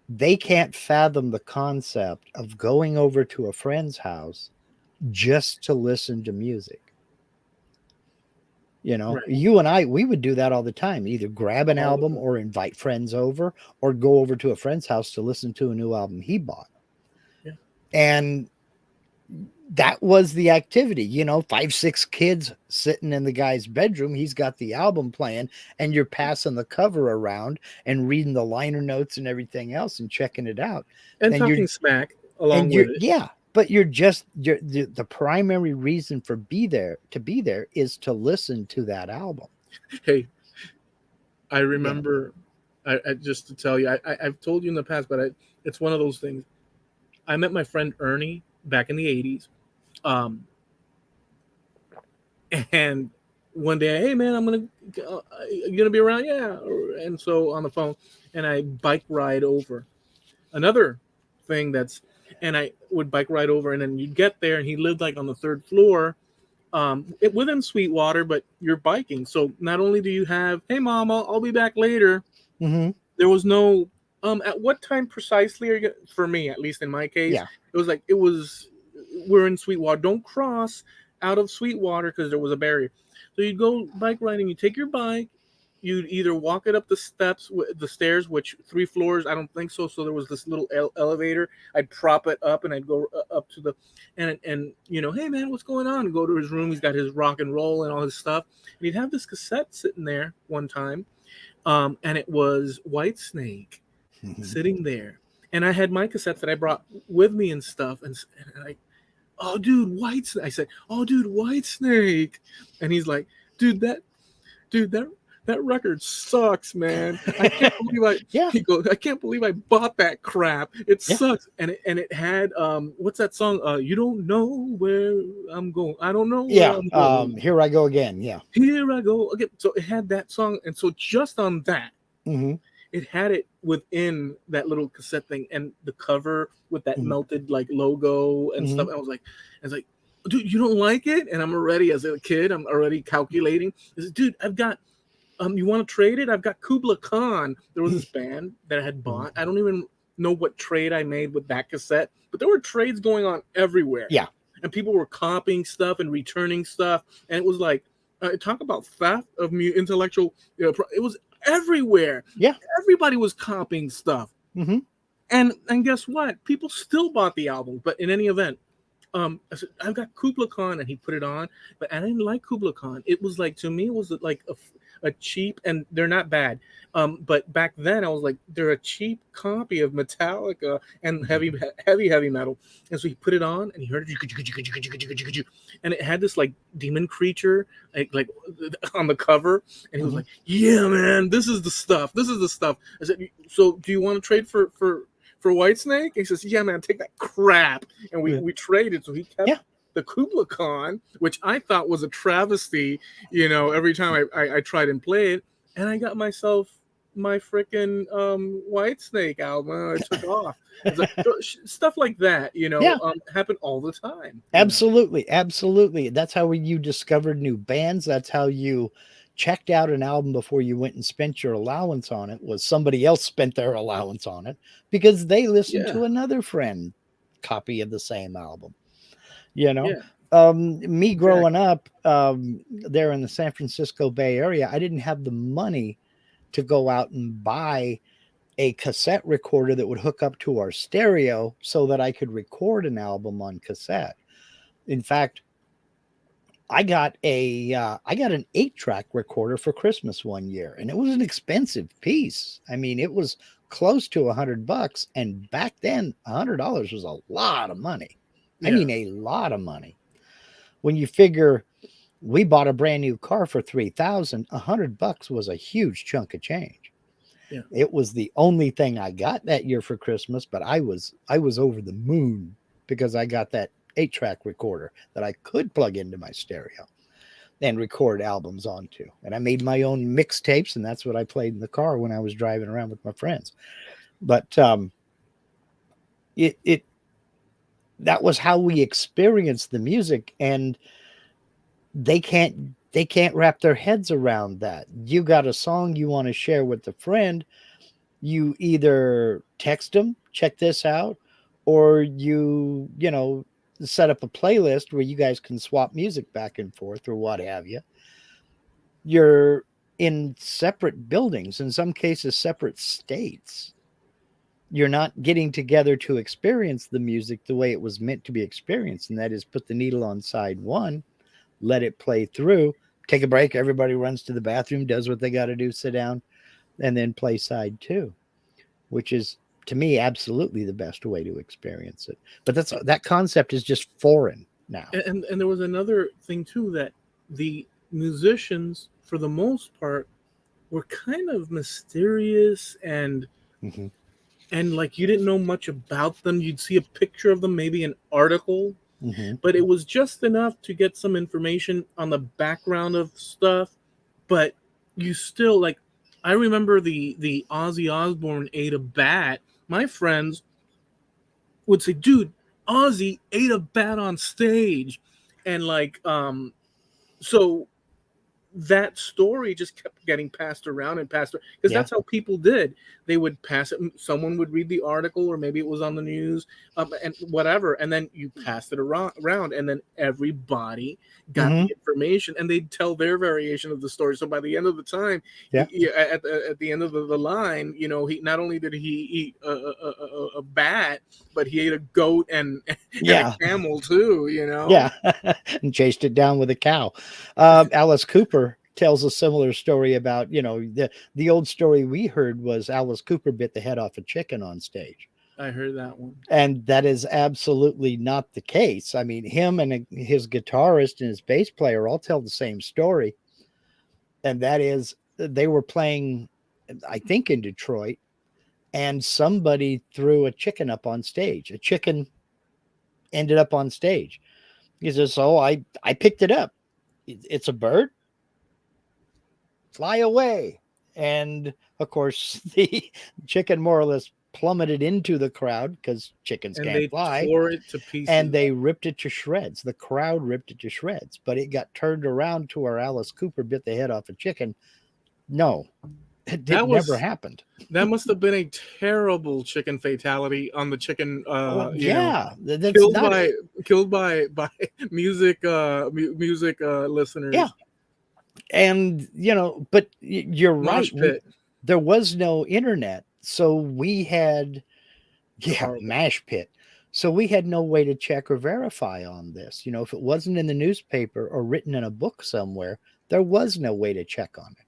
they can't fathom the concept of going over to a friend's house just to listen to music. You know,
Right.
you and I, we would do that all the time, either grab an
All the
album
time.
or invite friends over or go over to a friend's house to listen to a new album he bought.
Yeah.
And that was the activity, you know, 5, 6 kids sitting in the guy's bedroom. He's got the album playing, and you're passing the cover around and reading the liner notes and everything else and checking it out.
And
And
talking smack along
you're,
with it.
yeah, but you're just, the primary reason for be there is to listen to that album.
Hey, I
You know?
remember, I just to tell you, I've told you in the past, but it's one of those things. I met my friend Ernie back in the 80s. Um, and one day, hey man, you gonna be around? Yeah. And so on the phone, and I bike ride over. Another thing and I would bike ride over, and then you get there, and he lived like on the third floor, within Sweetwater, but you're biking. So not only do you have, hey mom, I'll be back later.
Mm-hmm.
There was no, at what time precisely are you, for me, at least in my case,
Yeah.
we're in Sweetwater. Don't cross out of Sweetwater because there was a barrier. So you go bike riding, you take your bike, you'd either walk it up the steps, the stairs, which 3 floors, I don't think so. So there was this little elevator. I'd prop it up and I'd go up to the, and hey man, what's going on? And go to his room. He's got his rock and roll and all his stuff. And he'd have this cassette sitting there one time, and it was Whitesnake sitting there. And I had my cassettes that I brought with me and stuff, and I, oh dude, Whitesnake. I said, oh dude, Whitesnake, and he's like, dude, that record sucks, man. I can't believe
Yeah.
He goes, I can't believe I bought that crap. It sucks. And it had what's that song? You don't know where I'm going. I don't know where I'm going.
Here I go again. Yeah.
Here I go again. So it had that song, and so just on that,
Mm-hmm.
it had it within that little cassette thing, and the cover with that
Mhm.
melted like logo and stuff. I was like, dude, you don't like it? And I'm already, as a kid, I'm already calculating. I said, dude, I've got you want to trade it? I've got Kubla Khan. There was this band that I had bought. I don't even know what trade I made with that cassette, but there were trades going on everywhere.
Yeah.
And people were copying stuff and returning stuff. And it was like, talk about theft of intellectual, it was everywhere.
Yeah.
Everybody was copying stuff.
Mm-hmm.
And guess what? People still bought the album. But in any event, I said, I've got Kubla Khan, and he put it on, but I didn't like Kubla Khan. It was like, to me, it was like a cheap, and they're not bad. But back then I was like, they're a cheap copy of Metallica and heavy metal. And so he put it on, and he heard it, and it had this like demon creature like on the cover, and he was like, yeah, man, this is the stuff. This is the stuff. I said, so do you want to trade for Whitesnake? He says, yeah, man, take that crap. And we traded. So he kept the Kubla Khan, which I thought was a travesty, every time I tried and play it. And I got myself my freaking Whitesnake album. I took off. Like, stuff like that, happen all the time.
Absolutely. Absolutely. That's how you discovered new bands. That's how you checked out an album before you went and spent your allowance on it. Was somebody else spent their allowance on it because they listened to another friend copy of the same album. Me growing up there in the San Francisco Bay Area, I didn't have the money to go out and buy a cassette recorder that would hook up to our stereo so that I could record an album on cassette. In fact, I got an 8-track recorder for Christmas one year, and it was an expensive piece. I mean, it was close to $100, and back then $100 was a lot of money. I mean, a lot of money. When you figure we bought a brand new car for $3,000, $100 was a huge chunk of change.
Yeah.
It was the only thing I got that year for Christmas, but I was over the moon because I got that 8-track recorder that I could plug into my stereo and record albums onto. And I made my own mixtapes, and that's what I played in the car when I was driving around with my friends. But it that was how we experienced the music, and they can't wrap their heads around that. You got a song you want to share with a friend, you either text them, check this out, or you set up a playlist where you guys can swap music back and forth or what have you. You're in separate buildings, in some cases separate states. You're not getting together to experience the music the way it was meant to be experienced, and that is put the needle on side one, let it play through, take a break, everybody runs to the bathroom, does what they got to do, sit down, and then play side two, which is, to me, absolutely the best way to experience it. But that concept is just foreign now.
And there was another thing too, that the musicians, for the most part, were kind of mysterious and
Mm-hmm.
and like you didn't know much about them. You'd see a picture of them, maybe an article,
Mm-hmm.
but it was just enough to get some information on the background of stuff. But you still, like, I remember the Ozzy Osbourne ate a bat. My friends would say, "Dude, Ozzy ate a bat on stage," and like, so that story just kept getting passed around and passed because
Yeah.
that's how people did. They would pass it. Someone would read the article, or maybe it was on the news, and whatever, and then you passed it around, and then everybody got
Mm-hmm.
the information, and they'd tell their variation of the story. So by the end of the time,
Yeah.
at the end of the line, he not only did he eat a bat, but he ate a goat and and a
Yeah.
camel too.
Yeah. And chased it down with a cow. Alice Cooper tells a similar story about, the old story we heard was Alice Cooper bit the head off a chicken on stage.
I heard that one.
And that is absolutely not the case. I mean, him and his guitarist and his bass player all tell the same story. And that is, they were playing, I think, in Detroit, and somebody threw a chicken up on stage. A chicken ended up on stage. He says, "So I picked it up. It's a bird. Fly away." And of course, the chicken more or less plummeted into the crowd because chickens
And
can't
they
fly.
tore it to pieces.
And they ripped it to shreds. The crowd ripped it to shreds. But it got turned around to where Alice Cooper bit the head off a chicken. No, it never happened.
That must have been a terrible chicken fatality on the chicken.
Yeah, that's
killed
not
by killed by music listeners.
Yeah. And but you're right.
Mosh pit.
There was no internet, so we had
Horrible.
mash pit. So we had no way to check or verify on this. If it wasn't in the newspaper or written in a book somewhere, there was no way to check on it.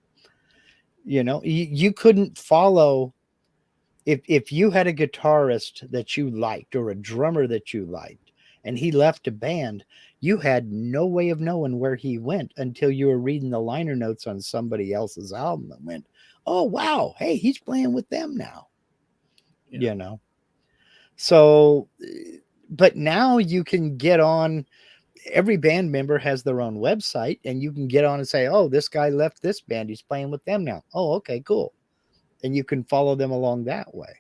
You couldn't follow. If you had a guitarist that you liked or a drummer that you liked and he left a band, you had no way of knowing where he went until you were reading the liner notes on somebody else's album and went, "Oh, wow, hey, he's playing with them now."
Yeah.
So, but now you can get on, every band member has their own website, and you can get on and say, "Oh, this guy left this band, he's playing with them now. Oh, okay, cool." And you can follow them along that way.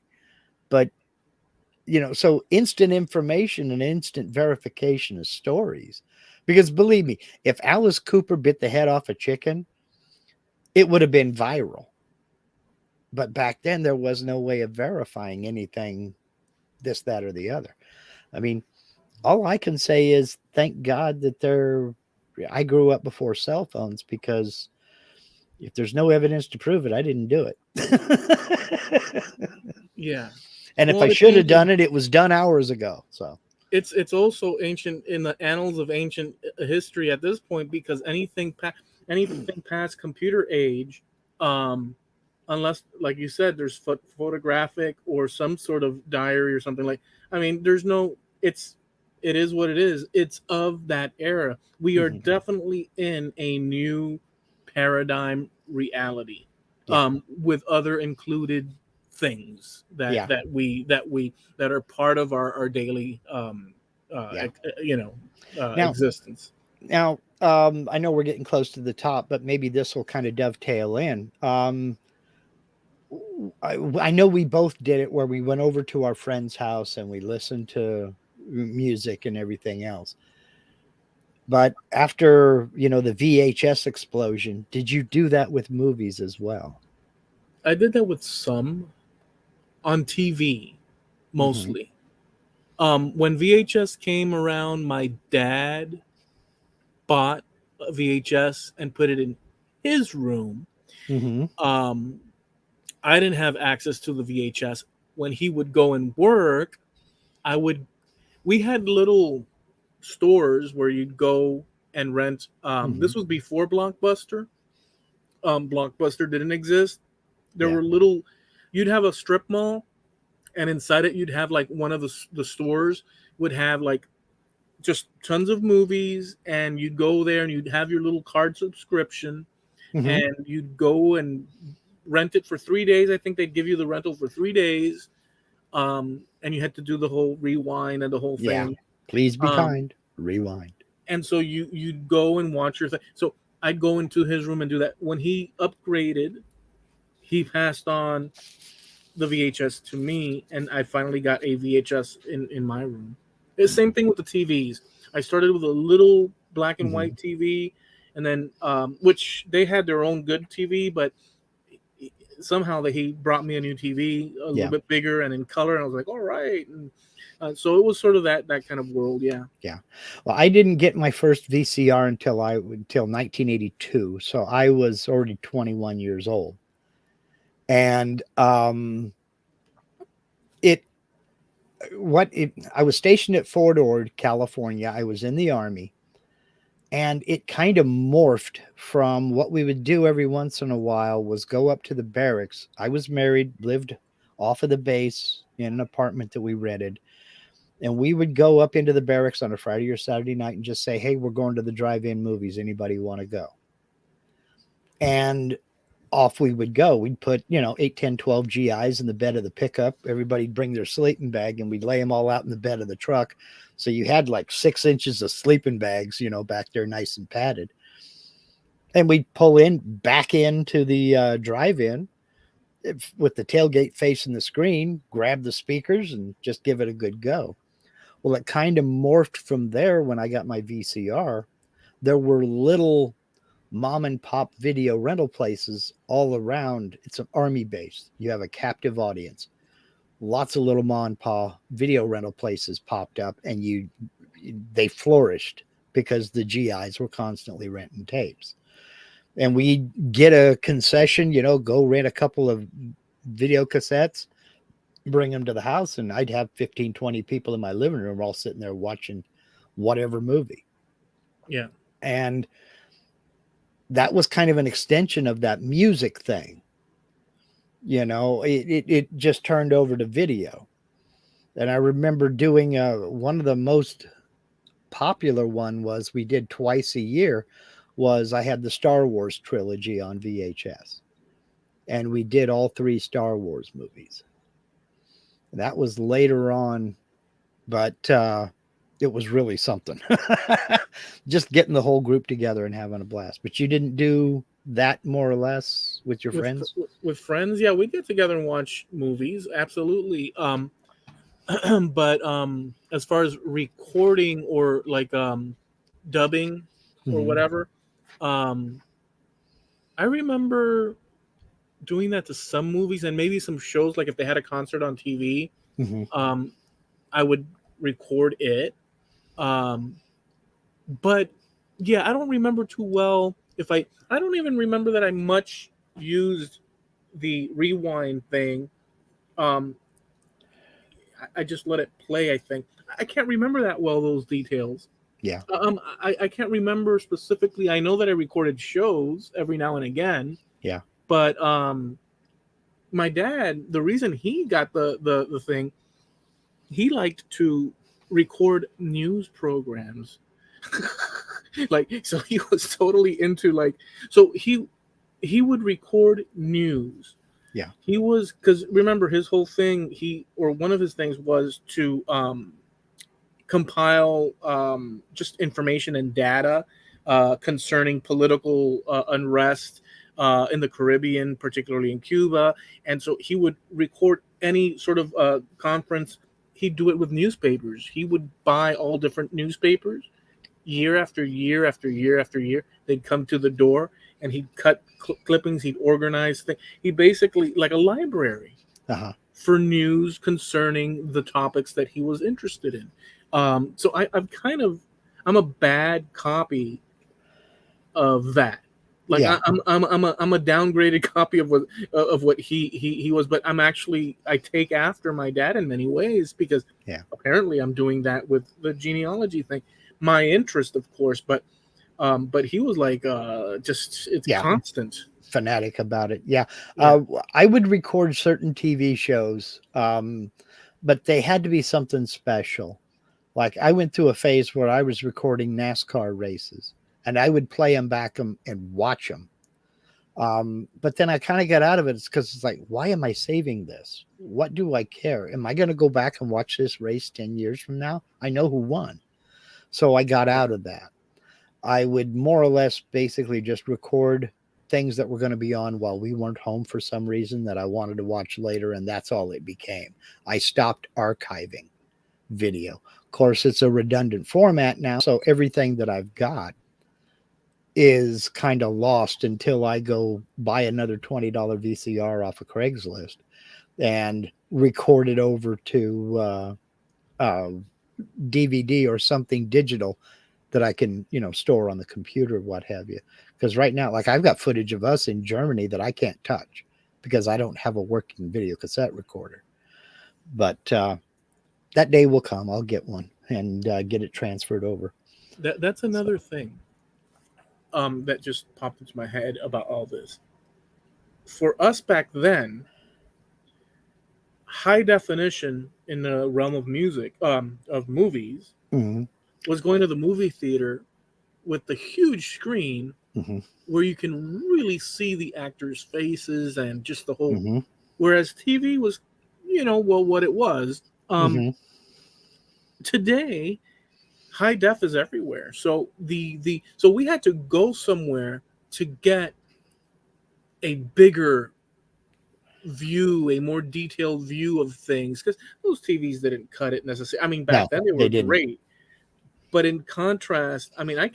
But so instant information and instant verification of stories. Because believe me, if Alice Cooper bit the head off a chicken, it would have been viral. But back then, there was no way of verifying anything, this, that, or the other. I mean, all I can say is thank God that I grew up before cell phones, because if there's no evidence to prove it, I didn't do it.
Yeah.
And if I should have done it, it was done hours ago. So
it's also ancient in the annals of ancient history at this point, because anything past computer age, unless, like you said, there's photographic or some sort of diary or something like. I mean, it is what it is. It's of that era. We are definitely in a new paradigm reality, with other included things that are part of our daily
Yeah. Now,
existence.
I know we're getting close to the top, but maybe this will kind of dovetail in. I know we both did it where we went over to our friend's house and we listened to music and everything else. But after, the VHS explosion, did you do that with movies as well?
I did that with some on TV
Mm-hmm.
mostly. When VHS came around, my dad bought a VHS and put it in his room.
Mm-hmm.
Um, I didn't have access to the VHS. When he would go and work, I would. We had little stores where you'd go and rent.
Mm-hmm.
This was before Blockbuster. Blockbuster didn't exist. There
Yeah.
were little. You'd have a strip mall, and inside it, you'd have like one of the stores would have like just tons of movies, and you'd go there and you'd have your little card subscription,
Mm-hmm.
and you'd go and rent it for 3 days. I think they'd give you the rental for 3 days, and you had to do the whole rewind and the whole
Yeah.
thing.
Please be
Um,
kind. Rewind.
and so you'd go and watch your thing. So I'd go into his room and do that. When he upgraded, he passed on the VHS to me, and I finally got a VHS in my room. The same thing with the TVs. I started with a little black and
Mm-hmm.
white TV, and then which they had their own good TV, but somehow he brought me a new TV, a little
Yeah.
bit bigger and in color, and I was like, all right. And so it was sort of that kind of world, yeah.
Yeah. Well, I didn't get my first VCR until 1982, so I was already 21 years old. And I was stationed at Fort Ord, California. I was in the Army, and it kind of morphed from what we would do every once in a while was go up to the barracks. I was married, lived off of the base in an apartment that we rented. And we would go up into the barracks on a Friday or Saturday night and just say, hey, we're going to the drive-in movies. Anybody want to go? And off we would go. We'd put, 8, 10, 12 GIs in the bed of the pickup. Everybody'd bring their sleeping bag and we'd lay them all out in the bed of the truck. So you had like 6 inches of sleeping bags, back there nice and padded. And we'd pull back into the drive-in with the tailgate facing the screen, grab the speakers and just give it a good go. Well, it kind of morphed from there when I got my VCR. There were little mom and pop video rental places all around. It's an Army base. You have a captive audience. Lots of little mom and pop video rental places popped up, and they flourished because the GIs were constantly renting tapes. And we get a concession, go rent a couple of video cassettes, bring them to the house, and I'd have 15, 20 people in my living room all sitting there watching whatever movie.
Yeah.
And that was kind of an extension of that music thing. It just turned over to video. And I remember doing one of the most popular one was we did twice a year was I had the Star Wars trilogy on VHS. And we did all 3 Star Wars movies. That was later on, but it was really something. Just getting the whole group together and having a blast. But you didn't do that more or less with your friends?
With friends, yeah, we get together and watch movies, absolutely. But as far as recording or like dubbing or whatever, I remember doing that to some movies and maybe some shows. Like if they had a concert on TV, I would record it. But yeah, I don't remember too well. I don't even remember that I much used the rewind thing. I just let it play. I think I can't remember that well those details.
Yeah.
I can't remember specifically. I know that I recorded shows every now and again.
Yeah.
But my dad, the reason he got the thing, he liked to record news programs. Like, so he was totally into so he would record news.
Yeah.
He was, because remember his whole thing, one of his things was to compile just information and data concerning political unrest in the Caribbean, particularly in Cuba. And so he would record any sort of conference. He'd do it with newspapers. He would buy all different newspapers year after year after year after year. They'd come to the door and he'd cut clippings. He'd organize things. He basically, like a library for news concerning the topics that he was interested in. So I'm a bad copy of that. Like I'm a downgraded copy of what he was, but I take after my dad in many ways, because apparently I'm doing that with the genealogy thing. My interest, of course, but he was like it's constant.
Fanatic about it. I would record certain TV shows, but they had to be something special. Like I went through a phase where I was recording NASCAR races, and I would play them back and watch them. But then I kind of got out of it. It's because it's like, why am I saving this? What do I care? Am I going to go back and watch this race 10 years from now? I know who won. So I got out of that. I would more or less basically just record things that were going to be on while we weren't home for some reason that I wanted to watch later. And that's all it became. I stopped archiving video. Of course, it's a redundant format now. So everything that I've got is kind of lost until I go buy another $20 VCR off of Craigslist and record it over to DVD or something digital that I can, store on the computer, what have you. Because right now, like I've got footage of us in Germany that I can't touch because I don't have a working video cassette recorder. But that day will come. I'll get one and get it transferred over.
That's another thing that just popped into my head about all this. For us back then, high definition in the realm of music, of movies, was going to the movie theater with the huge screen where you can really see the actors' faces and just the whole. Whereas TV was, what it was. Today, high def is everywhere. So so we had to go somewhere to get a bigger view, a more detailed view of things, because those TVs didn't cut it necessarily. I mean, back then they were great, but in contrast, I mean, I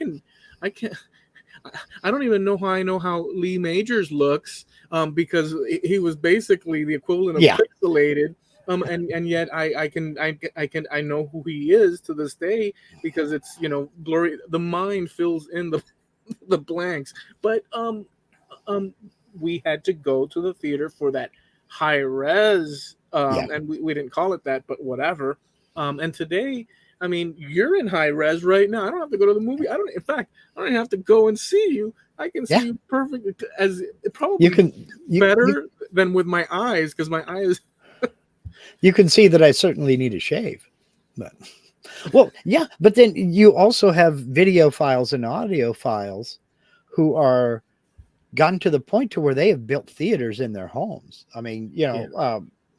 don't even know how Lee Majors looks, because he was basically the equivalent of pixelated. And yet I know who he is to this day, because it's blurry. The mind fills in the blanks. But we had to go to the theater for that high res, and we didn't call it that, but whatever. And today, I mean, you're in high res right now. I don't have to go to the movie. In fact, I don't have to go and see you. I can see you perfectly, as probably better than with my eyes, because my eyes.
You can see that I certainly need a shave, but but then you also have video files and audio files who are gotten to the point to where they have built theaters in their homes. I mean,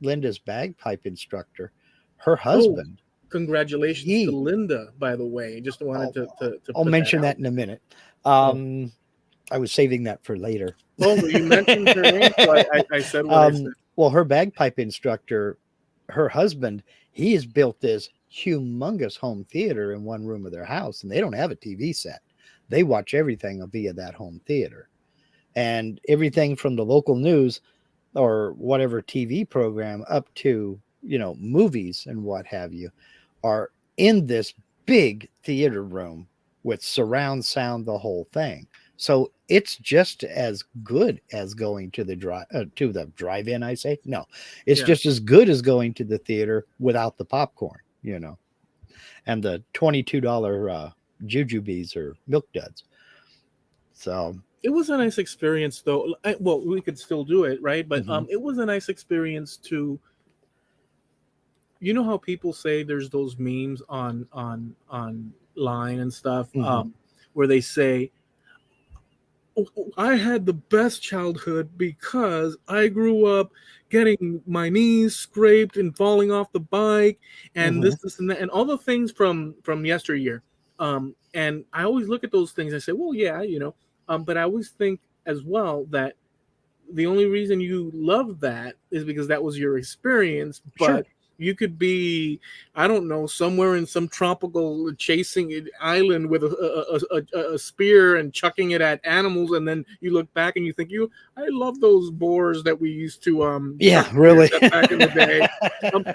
Linda's bagpipe instructor, her husband.
Congratulations to Linda, by the way. Just wanted to
I'll mention that in a minute. I was saving that for later.
Oh, you mentioned her name, so I said what I said.
Well, her bagpipe instructor, her husband, he has built this humongous home theater in one room of their house, and they don't have a TV set. They watch everything via that home theater, and everything from the local news or whatever TV program up to, movies and what have you are in this big theater room with surround sound, the whole thing. So it's just as good as going to the drive-in. I say no, it's just as good as going to the theater without the popcorn, and the $22 jujubes or milk duds. So
it was a nice experience, though. We could still do it, right? But it was a nice experience to. You know how people say there's those memes on line and stuff, where they say, I had the best childhood because I grew up getting my knees scraped and falling off the bike and
Hmm.
this and that and all the things from yesteryear. And I always look at those things and say, well, yeah, but I always think as well that the only reason you love that is because that was your experience,
Sure.
but you could be, I don't know, somewhere in some tropical chasing island with a spear and chucking it at animals, and then you look back and you think, I love those boars that we used to chuck
Yeah, really.
back in the day,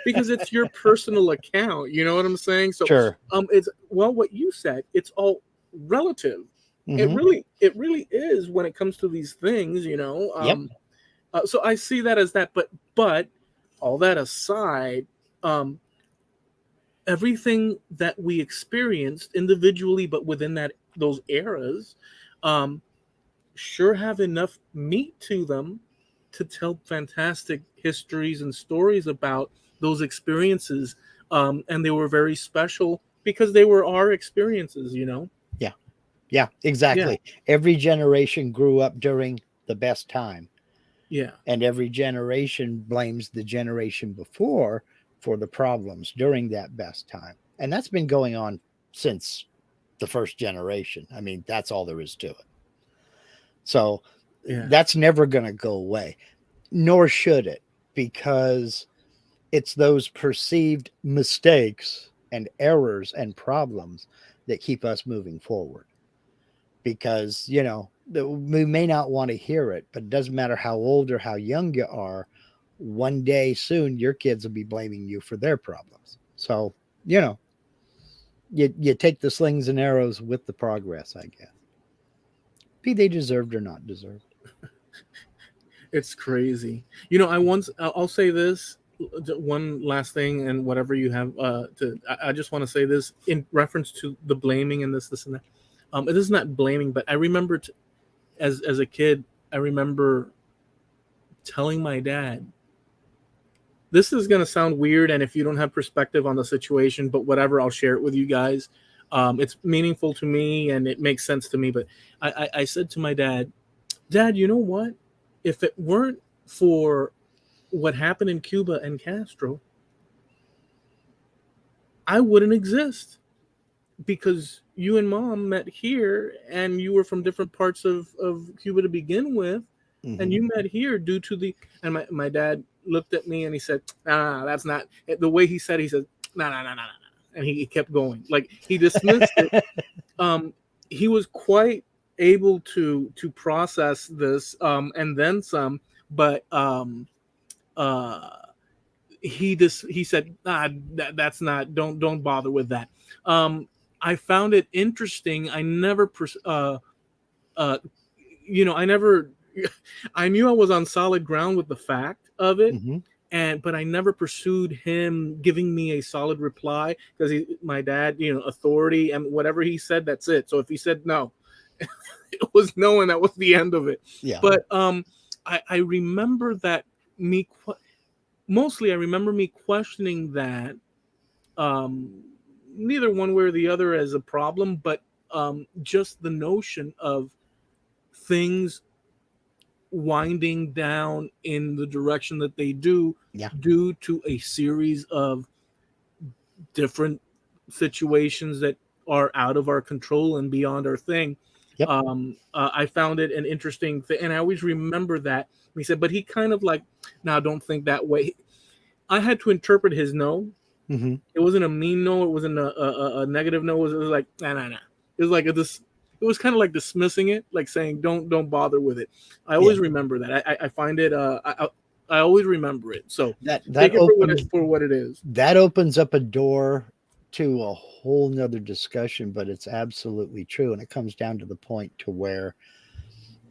because it's your personal account. You know what I'm saying? So
Sure.
it's, well, what you said, it's all relative. It
Hmm.
really is when it comes to these things,
Yep.
So I see that as that, but all that aside, um, everything that we experienced individually, but within those eras, um, sure have enough meat to them to tell fantastic histories and stories about those experiences, and they were very special because they were our experiences.
Yeah. Yeah,
Yeah,
exactly. Every generation grew up during the best time,
yeah,
and every generation blames the generation before for the problems during that best time. And that's been going on since the first generation. I mean, that's all there is to it. So
yeah,
that's never going to go away, nor should it, because it's those perceived mistakes and errors and problems that keep us moving forward. Because, we may not want to hear it, but it doesn't matter how old or how young you are. One day soon, your kids will be blaming you for their problems. So, you know, you take the slings and arrows with the progress, I guess. Be they deserved or not deserved.
it's crazy. I'll say this one last thing, and whatever you have I just want to say this in reference to the blaming and this and that. It is not blaming, but I remember as a kid, I remember telling my dad, this is going to sound weird, and if you don't have perspective on the situation, but whatever, I'll share it with you guys. It's meaningful to me and it makes sense to me, but I said to my dad, Dad, you know what, if it weren't for what happened in Cuba and Castro, I wouldn't exist, because you and Mom met here and you were from different parts of Cuba to begin with, and
Hmm.
you met here due to and my dad looked at me and he said, nah, that's not the way he said. He said, nah, nah, nah, nah, nah, and he kept going, like he dismissed it. um he was quite able to process this, and then some, but uh he said, that's not, don't bother with that. I found it interesting. I never uh I never I knew I was on solid ground with the fact of it,
Hmm.
and but I never pursued him giving me a solid reply, because my dad, authority, and whatever he said, that's it. So if he said no, it was no, and that was the end of it.
Yeah.
But I remember that me mostly I remember me questioning that, um, neither one way or the other as a problem, but just the notion of things winding down in the direction that they do
Yeah.
due to a series of different situations that are out of our control and beyond our thing.
Yep.
I found it an interesting thing, and I always remember that he said, but he kind of like, now don't think that way. I had to interpret his no.
Hmm.
It wasn't a mean no. It wasn't a negative no. It was like, nah, nah, nah. It was like this. It was kind of like dismissing it, like saying, don't bother with it. I
Yeah.
always remember that. I find it. I always remember it. So
That that
take it
opens
for what it is.
that opens up a door to a whole nother discussion, but it's absolutely true. And it comes down to the point to where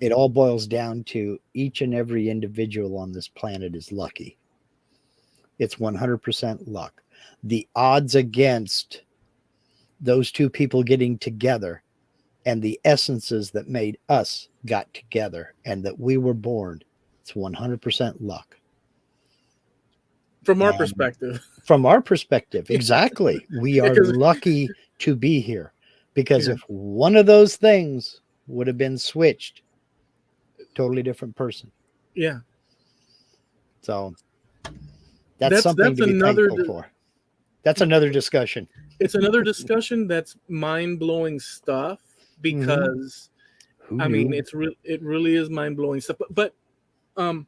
it all boils down to each and every individual on this planet is lucky. It's 100% luck. The odds against those two people getting together and the essences that made us got together and that we were born, it's 100% luck.
From our
And
perspective.
from our perspective, exactly, we are
Because
lucky to be here, because
yeah,
if one of those things would have been switched, totally different person.
Yeah.
So that's something to be thankful for. That's another discussion.
It's another discussion that's mind-blowing stuff because
Who
I
knew?
mean it really is mind-blowing stuff. But
Who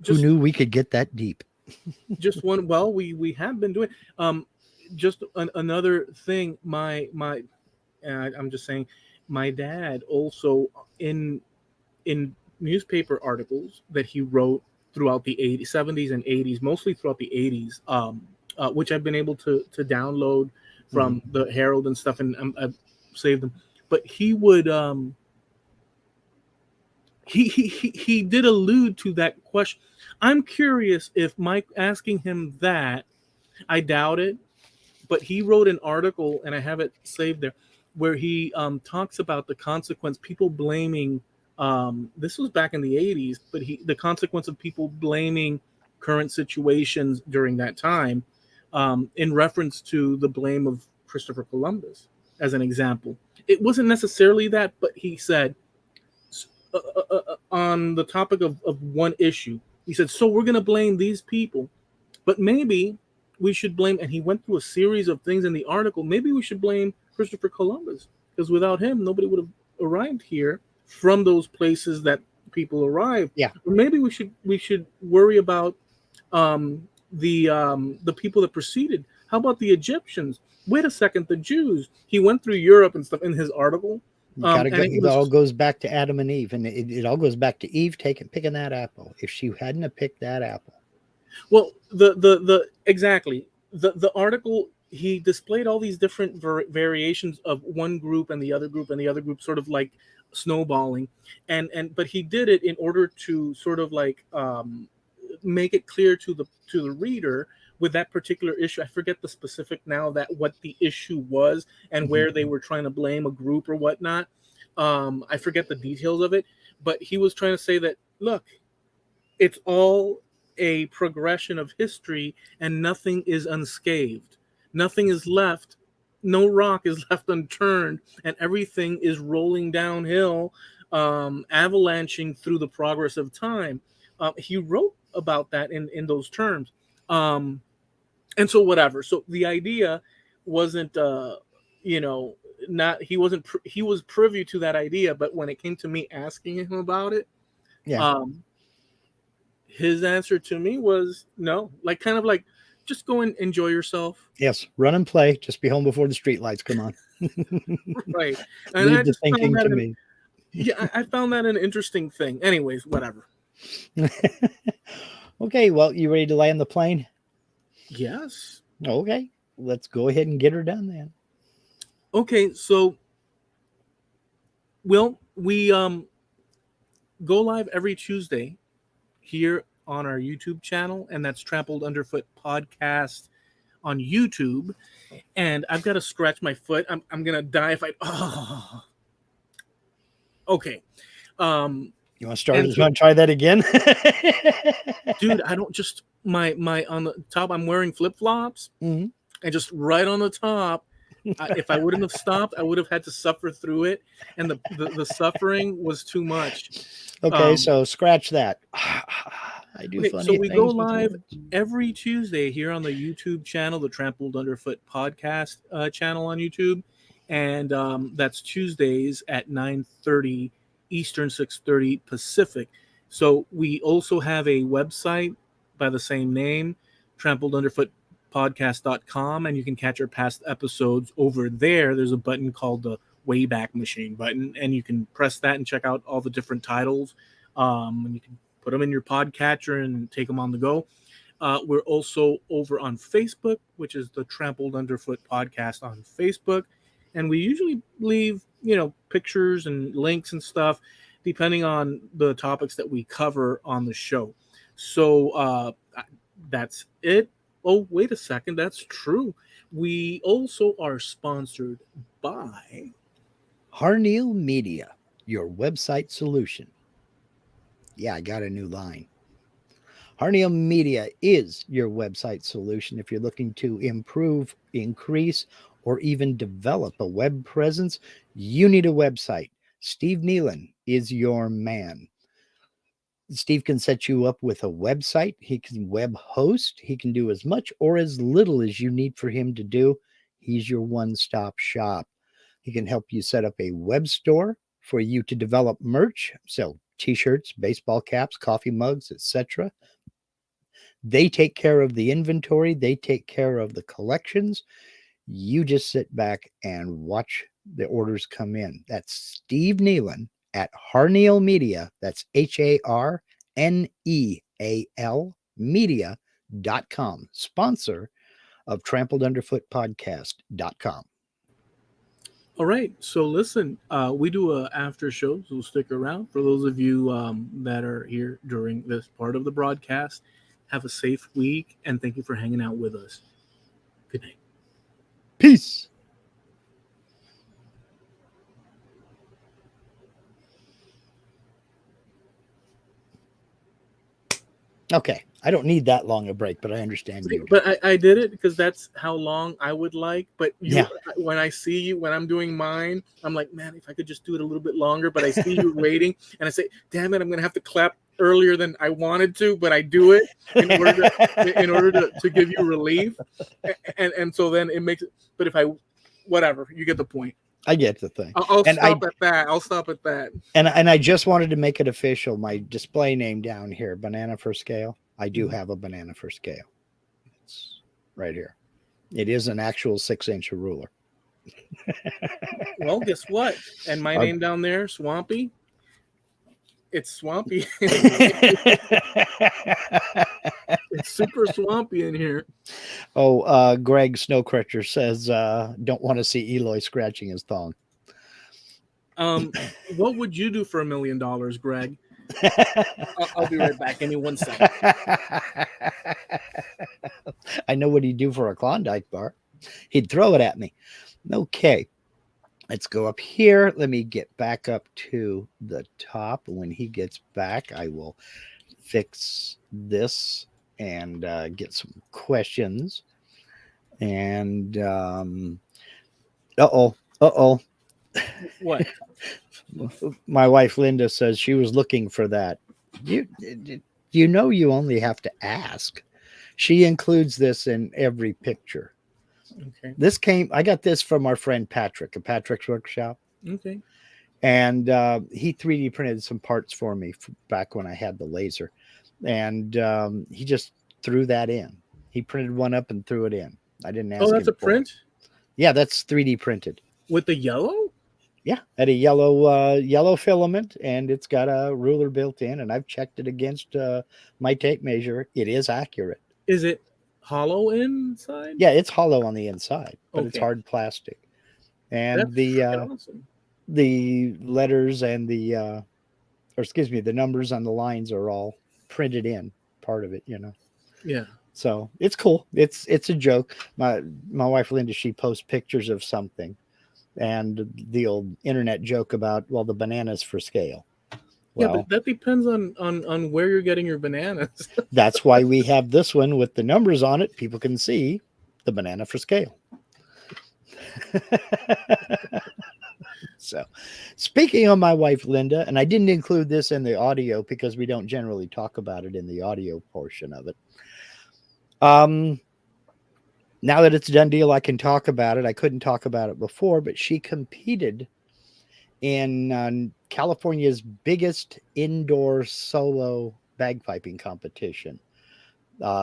just
knew we could get that deep?
just one well we have been doing just another thing I'm just saying my dad also in newspaper articles that he wrote throughout the 80s, 70s and 80s, mostly throughout the 80s, which I've been able to download from the Herald and stuff, and I've saved them. But he would he did allude to that question. I'm curious if Mike asking him that, I doubt it, but he wrote an article, and I have it saved there, where he talks about the consequence, people blaming. This was back in the 80s, but the consequence of people blaming current situations during that time, in reference to the blame of Christopher Columbus, as an example. It wasn't necessarily that, but he said, on the topic of one issue, he said, so we're going to blame these people, but maybe we should blame, and he went through a series of things in the article, maybe we should blame Christopher Columbus, because without him, nobody would have arrived here from those places that people arrived.
Yeah.
Or maybe we should worry about the people that preceded. How about the Egyptians? Wait a second, the Jews. He went through Europe and stuff in his article.
It all goes back to Adam and Eve, and it all goes back to Eve picking that apple. If she hadn't have picked that apple.
Well, the article, he displayed all these different variations of one group and the other group and the other group, sort of like snowballing, but he did it in order to sort of like make it clear to the reader with that particular issue. I forget the specific now, that what the issue was and where they were trying to blame a group or whatnot. I forget the details of it, but he was trying to say that, look, it's all a progression of history and nothing is unscathed. Nothing is left. No rock is left unturned, and everything is rolling downhill, avalanching through the progress of time. He wrote about that in those terms. And so whatever. So the idea wasn't, not, he was privy to that idea, but when it came to me asking him about it, his answer to me was no, like kind of like, just go and enjoy yourself.
Yes, run and play. Just be home before the street lights come on.
Right. And
I just thinking to me.
Yeah, I found that an interesting thing. Anyways, whatever.
Okay, well, you ready to land the plane?
Yes.
Okay, let's go ahead and get her done then.
Okay, so we go live every Tuesday here on our YouTube channel, and that's Trampled Underfoot Podcast on YouTube. And I've got to scratch my foot. I'm gonna die if I. Oh. Okay.
You want to start? You want to try that again?
Dude, I don't just my on the top. I'm wearing flip flops, and just right on the top. If I wouldn't have stopped, I would have had to suffer through it, and the suffering was too much.
Okay, so scratch that. I do. Okay,
so we go live every Tuesday here on the YouTube channel, the Trampled Underfoot Podcast channel on YouTube, and that's Tuesdays at 9:30 Eastern, 6:30 Pacific. So we also have a website by the same name, trampledunderfootpodcast.com, and you can catch our past episodes over there. There's a button called the Wayback Machine button, and you can press that and check out all the different titles. And you can put them in your podcatcher and take them on the go. We're also over on Facebook, which is the Trampled Underfoot Podcast on Facebook. And we usually leave, pictures and links and stuff, depending on the topics that we cover on the show. So that's it. Oh, wait a second. That's true. We also are sponsored by
Harneal Media, your website solution. Yeah, I got a new line. Harneal Media is your website solution if you're looking to improve, increase, or even develop a web presence. You need a website. Steve Nealon is your man. Steve can set you up with a website. He can web host. He can do as much or as little as you need for him to do. He's your one-stop shop. He can help you set up a web store for you to develop merch, sell t-shirts, baseball caps, coffee mugs, etc. They take care of the inventory. They take care of the collections. You just sit back and watch the orders come in. That's Steve Nealon at Harneal Media. That's HARNEAL media.com. Sponsor of Trampled Underfoot Podcast.com.
All right. So listen, we do a after show, so stick around. For those of you that are here during this part of the broadcast, have a safe week, and thank you for hanging out with us. Good night.
Peace. Okay. I don't need that long a break, but I understand you.
But I did it because that's how long I would like. But when I see you, when I'm doing mine, I'm like, man, if I could just do it a little bit longer. But I see you waiting, and I say, damn it, I'm going to have to clap earlier than I wanted to, but I do it in order to give you relief. And so then it makes it. But if whatever, you get the point.
I get the thing.
I'll stop at that. I'll stop at that.
And I just wanted to make it official. My display name down here, Banana for Scale. I do have a banana for scale. It's right here. It is an actual 6-inch ruler.
Well, guess what? And my name down there, Swampy. It's swampy. It's super swampy in here.
Oh, Greg Snowcrutcher says, don't want to see Eloy scratching his thong.
What would you do for $1 million, Greg? I'll be right back. Give me 1 second.
I know what he'd do for a Klondike bar. He'd throw it at me. Okay. Let's go up here. Let me get back up to the top. When he gets back, I will fix this and get some questions. And
What?
My wife Linda says she was looking for that. You you only have to ask. She includes this in every picture.
Okay.
I got this from our friend Patrick at Patrick's Workshop.
Okay.
And he 3D printed some parts for me back when I had the laser. And he just threw that in. He printed one up and threw it in. I didn't ask him.
Oh, that's a print?
Yeah, that's 3D printed.
With the yellow?
Yeah, had a yellow filament, and it's got a ruler built in, and I've checked it against my tape measure. It is accurate.
Is it hollow inside?
Yeah, it's hollow on the inside, but it's hard plastic. And
that's awesome.
The letters and the numbers on the lines are all printed in, part of it,
Yeah.
So it's cool. It's a joke. My wife Linda, she posts pictures of something, and the old internet joke about, well, the banana's for scale.
Well, yeah, but that depends on where you're getting your bananas.
That's why we have this one with the numbers on it. People can see the banana for scale. So, speaking of my wife Linda, and I didn't include this in the audio because we don't generally talk about it in the audio portion of it. Now that it's a done deal, I can talk about it. I couldn't talk about it before, but she competed in California's biggest indoor solo bagpiping competition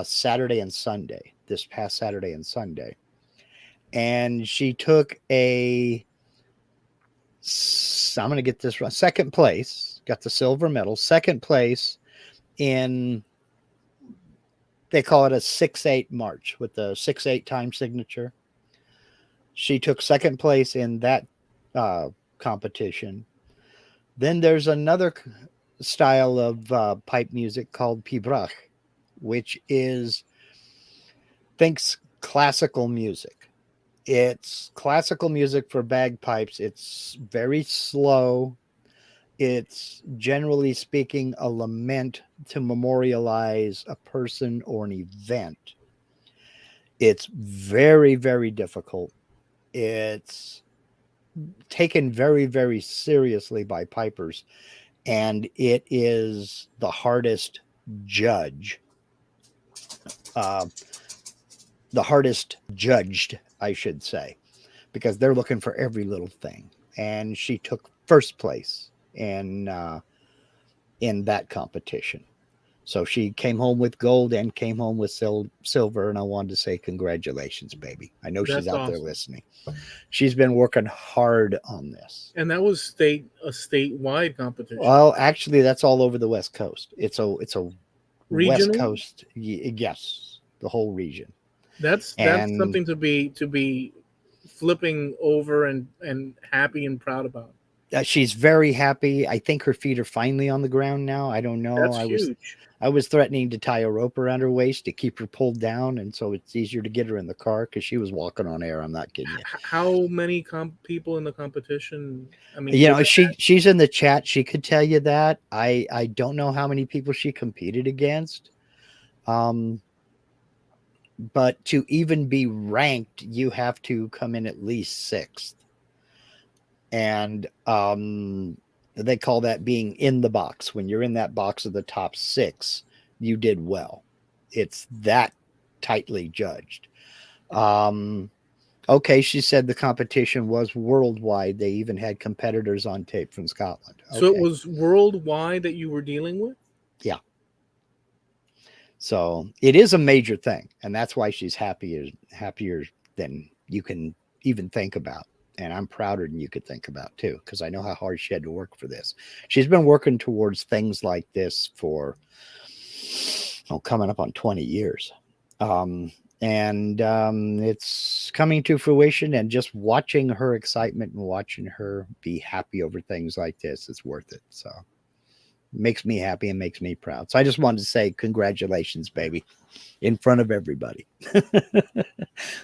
Saturday and Sunday, this past Saturday and Sunday. And she took I'm going to get this right, second place, got the silver medal, second place in, they call it a 6-8 march with the 6-8 time signature. She took second place in that competition. Then there's another style of pipe music called pibrach, which thinks classical music. It's classical music for bagpipes. It's very slow. It's generally speaking a lament to memorialize a person or an event. It's very, very difficult. It's taken very, very seriously by pipers. and it is the hardest judge, uh, the hardest judged, I should say, because they're looking for every little thing. And she took first place in that competition. So she came home with gold and came home with silver. And I wanted to say congratulations, baby. I know she's
That's
out there
awesome.
listening. She's been working hard on this.
And that was a statewide competition.
Well, actually, that's all over the West Coast. It's a West
Regional?
Coast, yes, the whole region.
That's
And
something to be flipping over and happy and proud about.
she's very happy. I think her feet are finally on the ground now. I don't know.
That's huge.
I was threatening to tie a rope around her waist to keep her pulled down, and so it's easier to get her in the car because she was walking on air. I'm not kidding you.
How many people in the competition? I mean,
You know, she's in the chat. She could tell you that. I don't know how many people she competed against. But to even be ranked, you have to come in at least sixth. And they call that being in the box. When you're in that box of the top six, you did well. It's that tightly judged. Okay, she said the competition was worldwide. They even had competitors on tape from Scotland. Okay.
So it was worldwide that you were dealing with?
Yeah. So it is a major thing, and that's why she's happier than you can even think about. And I'm prouder than you could think about too, because I know how hard she had to work for this. She's been working towards things like this for coming up on 20 years. It's coming to fruition, and just watching her excitement and watching her be happy over things like this is worth it. So it makes me happy and makes me proud. So I just wanted to say congratulations, baby, in front of everybody.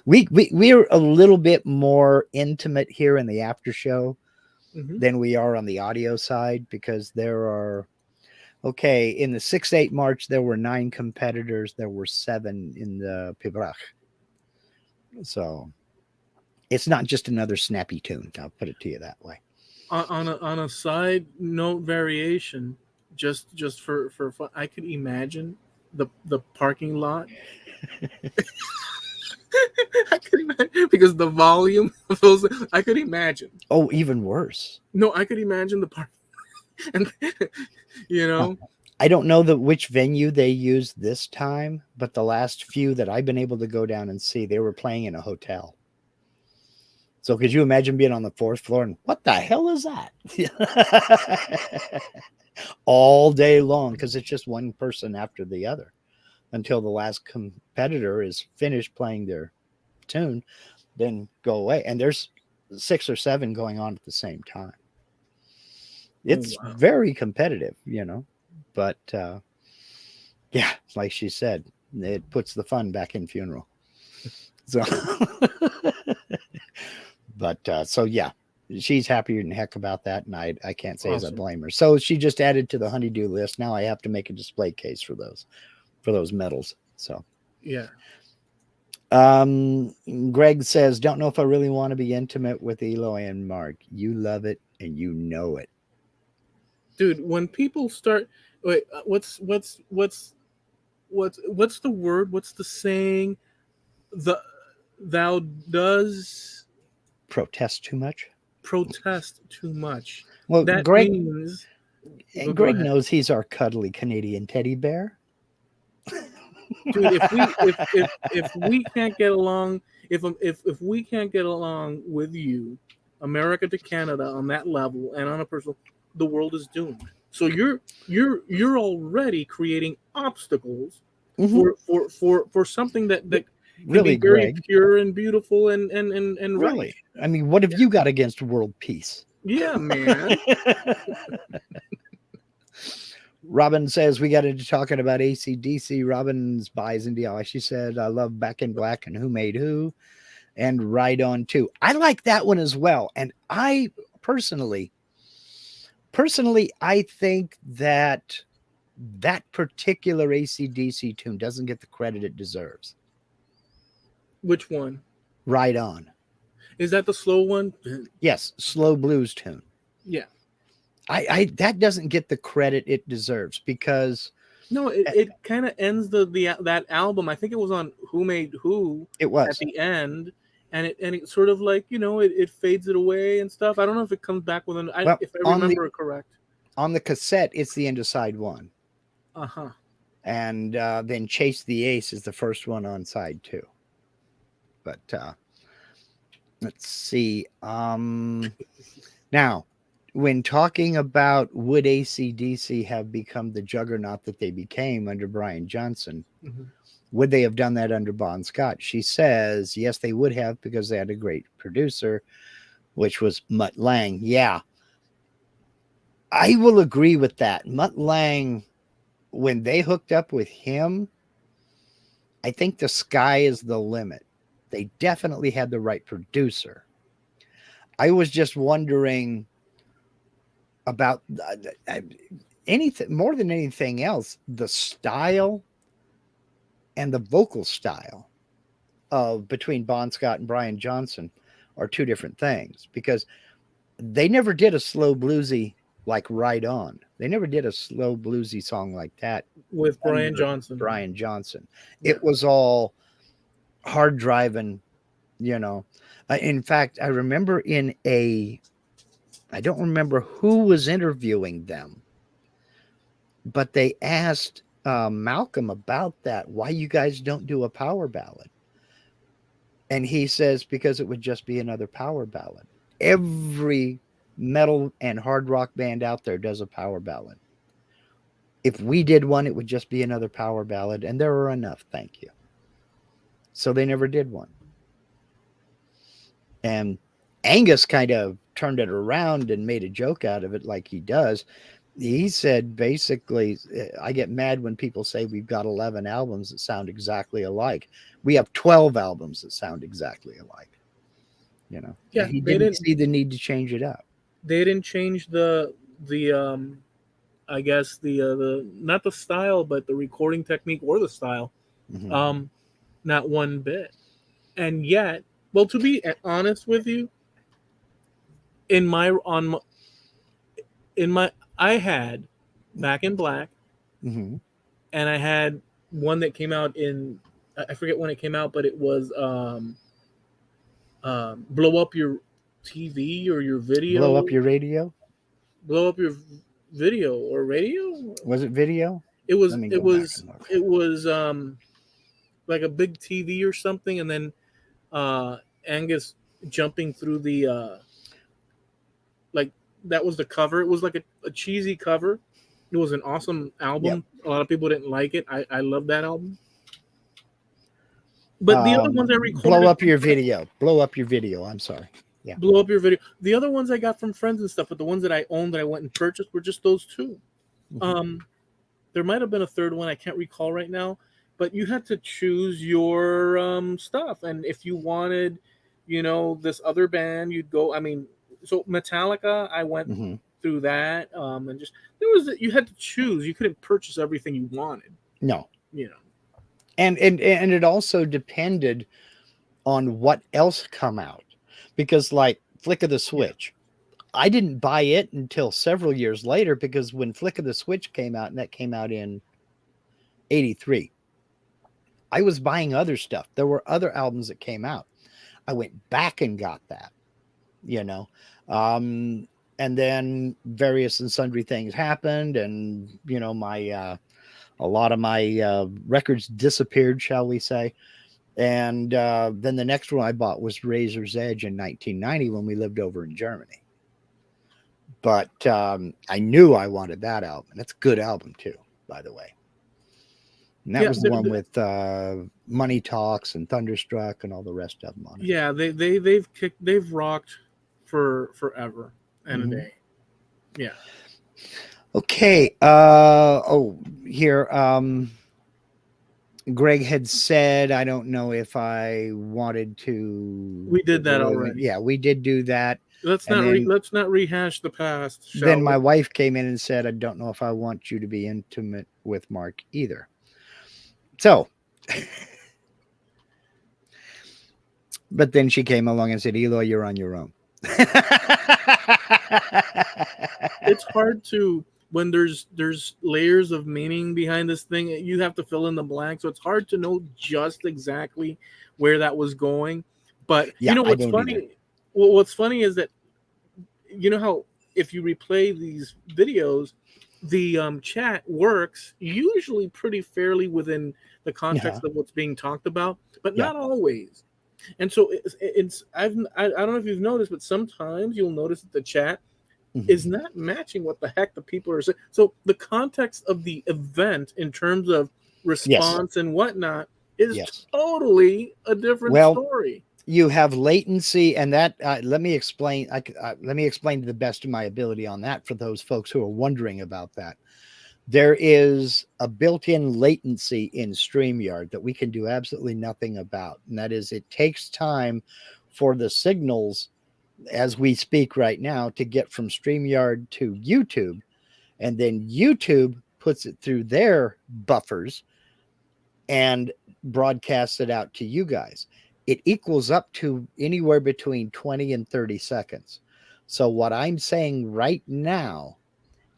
We're a little bit more intimate here in the after show than we are on the audio side, because there are in the 6-8 March, there were 9 competitors. There were 7 in the Pibrach. So it's not just another snappy tune. I'll put it to you that way.
On a side note variation, just for fun, I could imagine the parking lot. I could imagine, because the volume of those, I could imagine.
Oh, even worse.
No, I could imagine the park, and
I don't know which venue they used this time, but the last few that I've been able to go down and see, they were playing in a hotel. So could you imagine being on the 4th floor and what the hell is that? All day long, because it's just one person after the other until the last competitor is finished playing their tune, then go away. And there's 6 or 7 going on at the same time. It's very competitive, but yeah, like she said, it puts the fun back in funeral. So, but so yeah, she's happier than heck about that, and I can't say as I blame her. So she just added to the honeydew list. Now I have to make a display case for those medals. So
yeah.
Greg says, don't know if I really want to be intimate with Eloy and Mark. You love it and you know it.
Dude, when people start, wait, what's the word? What's the saying? Thou does
protest too much.
Protest too much.
Well,
that
Greg
means.
Greg knows he's our cuddly Canadian teddy bear.
Dude, if we can't get along, if we can't get along with you, America to Canada on that level and on a personal, the world is doomed. So you're already creating obstacles for something that can
really
be very
Greg,
pure and beautiful and
really
right.
I mean, what have you got against world peace?
Yeah, man.
Robin says we got into talking about AC/DC. Robin's buys in DIY. She said, I love Back in Black and Who Made Who and Ride On Too. I like that one as well. And I personally, I think that particular AC/DC tune doesn't get the credit it deserves.
Which one?
Ride On.
Is that the slow one?
Yes, slow blues tune.
Yeah.
I that doesn't get the credit it deserves because
No, it kind of ends the that album. I think it was on Who Made Who
it
at
was.
the end, and it sort of like it fades it away and stuff. I don't know if it comes back with
Well,
if I remember it correct.
on the cassette, it's the end of side one,
Uh-huh.
and then Chase the Ace is the first one on side two. But let's see. Now, when talking about would AC/DC have become the juggernaut that they became under Brian Johnson,
Mhm.
would they have done that under Bon Scott? She says, yes, they would have because they had a great producer, which was Mutt Lange. Yeah, I will agree with that. Mutt Lange, when they hooked up with him, I think the sky is the limit. They definitely had the right producer. I was just wondering about anything more than anything else, the style and the vocal style of between Bon Scott and Brian Johnson are two different things because they never did a slow bluesy like Ride On. They never did a slow bluesy song like that
With Brian
under
Johnson.
Brian Johnson.
Yeah.
It was all hard driving, you know. In fact, I remember I don't remember who was interviewing them, but they asked Malcolm about that. Why you guys don't do a power ballad? And he says, because it would just be another power ballad. Every metal and hard rock band out there does a power ballad. If we did one, it would just be another power ballad, and there are enough. Thank you. So they never did one. And Angus kind of turned it around and made a joke out of it like he does. He said, basically, I get mad when people say we've got 11 albums that sound exactly alike. We have 12 albums that sound exactly alike. You know,
Yeah,
he didn't see the need to change it up.
They didn't change the I guess the not the style, but the recording technique or the style.
Mm-hmm.
Not one bit. And yet, well, to be honest with you, in my on in my I had Back in Black,
Mm-hmm.
and I had one that came out in I forget when it came out, but it was blow up your TV or your video,
Blow up your radio.
blow up your video or radio.
Was it video?
It was
Let me
it
go back
was
and look.
it was like a big TV or something, and then Angus jumping through the like that was the cover. It was like a cheesy cover. It was an awesome album. Yep. A lot of people didn't like it. I love that album. But the other ones I recorded.
Blow up your video. Blow up your video. I'm sorry. Yeah.
Blow up your video. The other ones I got from friends and stuff, but the ones that I owned that I went and purchased were just those two. Mm-hmm. There might have been a third one. I can't recall right now. But you had to choose your stuff. And if you wanted, this other band, you'd go. I mean, so Metallica, I went mm-hmm. through that. And just you had to choose. You couldn't purchase everything you wanted.
No. And it also depended on what else come out. Because like Flick of the Switch, I didn't buy it until several years later because when Flick of the Switch came out, and that came out in 83, I was buying other stuff. There were other albums that came out. I went back and got that, and then various and sundry things happened, and my a lot of my records disappeared, shall we say. And then the next one I bought was Razor's Edge in 1990 when we lived over in Germany. But I knew I wanted that album. That's a good album too, by the way. And that was the one with Money Talks and Thunderstruck and all the rest of them on it.
Yeah, they've rocked for forever and mm-hmm. a day. Yeah.
Okay. Here. Greg had said, I don't know if I wanted to.
We did that already.
Yeah, we did do that.
Let's not rehash the past.
Then my wife came in and said, I don't know if I want you to be intimate with Mark either. So, but then she came along and said, Eloy, you're on your own.
it's hard to when there's layers of meaning behind this thing. You have to fill in the blank, so it's hard to know just exactly where that was going. But
Yeah, I
what's
don't either.
funny? Well, what's funny is that you know how if you replay these videos, the chat works usually pretty fairly within the
Yeah,
context of what's being talked about, but
yeah.
not always. And so I don't know if you've noticed, but sometimes you'll notice that the chat
Mhm.
is not matching what the heck the people are saying. So the context of the event in terms of
Yes,
response and whatnot is
yes.
totally a different
Well,
story.
you have latency, and that let me explain. Let me explain to the best of my ability on that for those folks who are wondering about that. There is a built-in latency in StreamYard that we can do absolutely nothing about, and that is it takes time for the signals as we speak right now to get from StreamYard to YouTube, and then YouTube puts it through their buffers and broadcasts it out to you guys. It equals up to anywhere between 20 and 30 seconds. So, what I'm saying right now,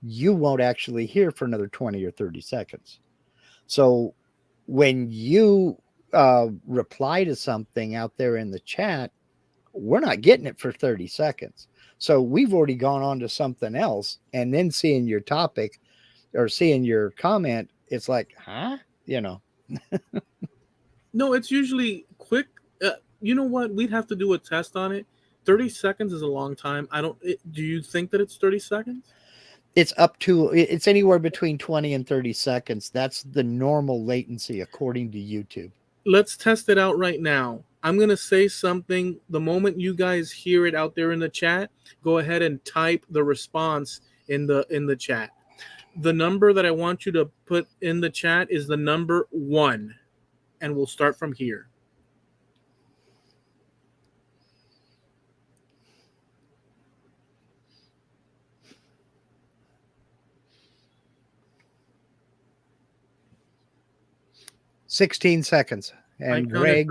you won't actually hear for another 20 or 30 seconds. So, when you reply to something out there in the chat, we're not getting it for 30 seconds. So, we've already gone on to something else, and then seeing your topic or seeing your comment, it's like, huh? You know,
No, it's usually quick. You know what? We'd have to do a test on it. 30 seconds is a long time. Do you think that it's 30 seconds?
it's anywhere between 20 and 30 seconds. That's the normal latency according to YouTube.
Let's test it out right now. I'm going to say something. The moment you guys hear it out there in the chat, go ahead and type the response in the chat. The number that I want you to put in the chat is the number 1, and we'll start from here.
$16 and Greg,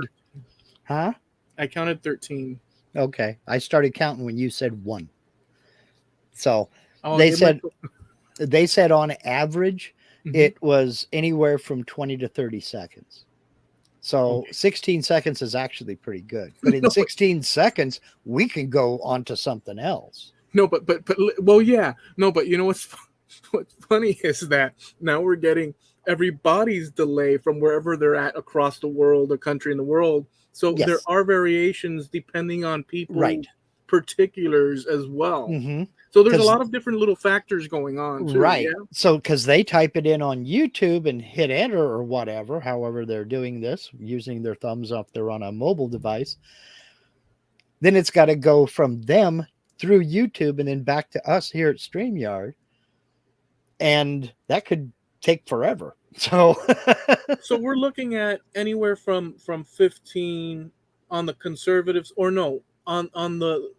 huh?
I counted 13.
Okay, I started counting when you said 1. So
Oh,
they said on average
Mhm.
it was anywhere from 20 to 30 seconds. So
Okay.
16 seconds is actually pretty good. But in 16 seconds, we can go on to something else.
No, but well, yeah, no, but you know what's funny is that now we're getting everybody's delay from wherever they're at across the world, a country in the world. So there
Yes.
are variations depending on
Right.
people's particulars as well.
Mm-hmm.
So there's a lot of different little factors going on too.
Right.
Yeah.
So, because they type it in on YouTube and hit enter or whatever, however they're doing this, using their thumbs up, they're on a mobile device, then it's got to go from them through YouTube and then back to us here at StreamYard. And that could take forever. So,
So we're looking at anywhere from 15 on the conservatives, or no, on the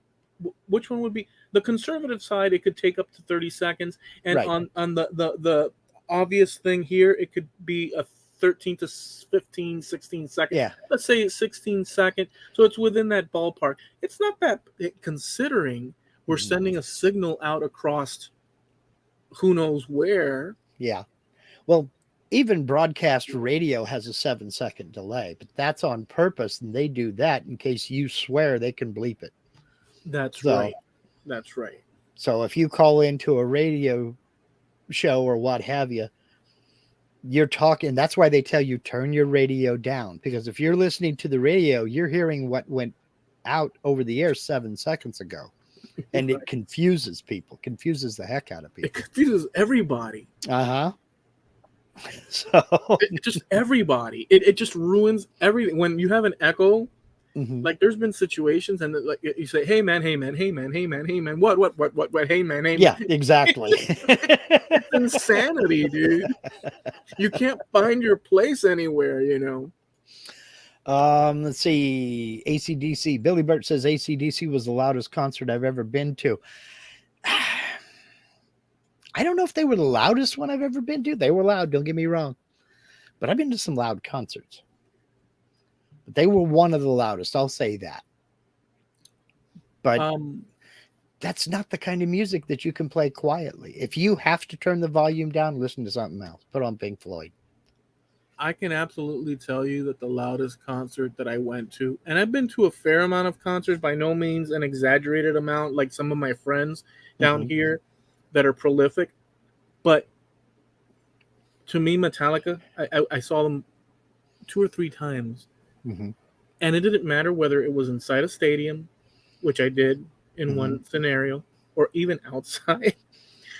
which one would be the conservative side? It could take up to 30 seconds, and
right.
on the obvious thing here, it could be a 13 to 15, 16 second.
Yeah.
Let's say 16 second. So it's within that ballpark. It's not that considering we're sending a signal out across who knows where.
Yeah. Well, even broadcast radio has a 7-second delay, but that's on purpose. And they do that in case you swear they can bleep it.
That's
So,
right. That's right.
So if you call into a radio show or what have you, you're talking. That's why they tell you turn your radio down, because if you're listening to the radio, you're hearing what went out over the air 7 seconds ago. And
Right.
it confuses people, confuses the heck out of people.
It confuses everybody.
Uh-huh. So
just everybody. It just ruins everything. When you have an echo, like there's been situations and like you say, hey man, hey man, hey man, hey man, hey man, what, hey man, hey man.
Yeah, exactly.
It's insanity, dude. You can't find your place anywhere, you know.
Let's see. AC/DC. Billy Burt says AC/DC was the loudest concert I've ever been to. I don't know if they were the loudest one I've ever been to. They were loud, don't get me wrong. But I've been to some loud concerts. But they were one of the loudest, I'll say that. But that's not the kind of music that you can play quietly. If you have to turn the volume down, listen to something else. Put on Pink Floyd.
I can absolutely tell you that the loudest concert that I went to, and I've been to a fair amount of concerts, by no means an exaggerated amount, like some of my friends down here that are prolific, but to me, Metallica, I saw them 2 or 3 times, and it didn't matter whether it was inside a stadium, which I did in one scenario, or even outside.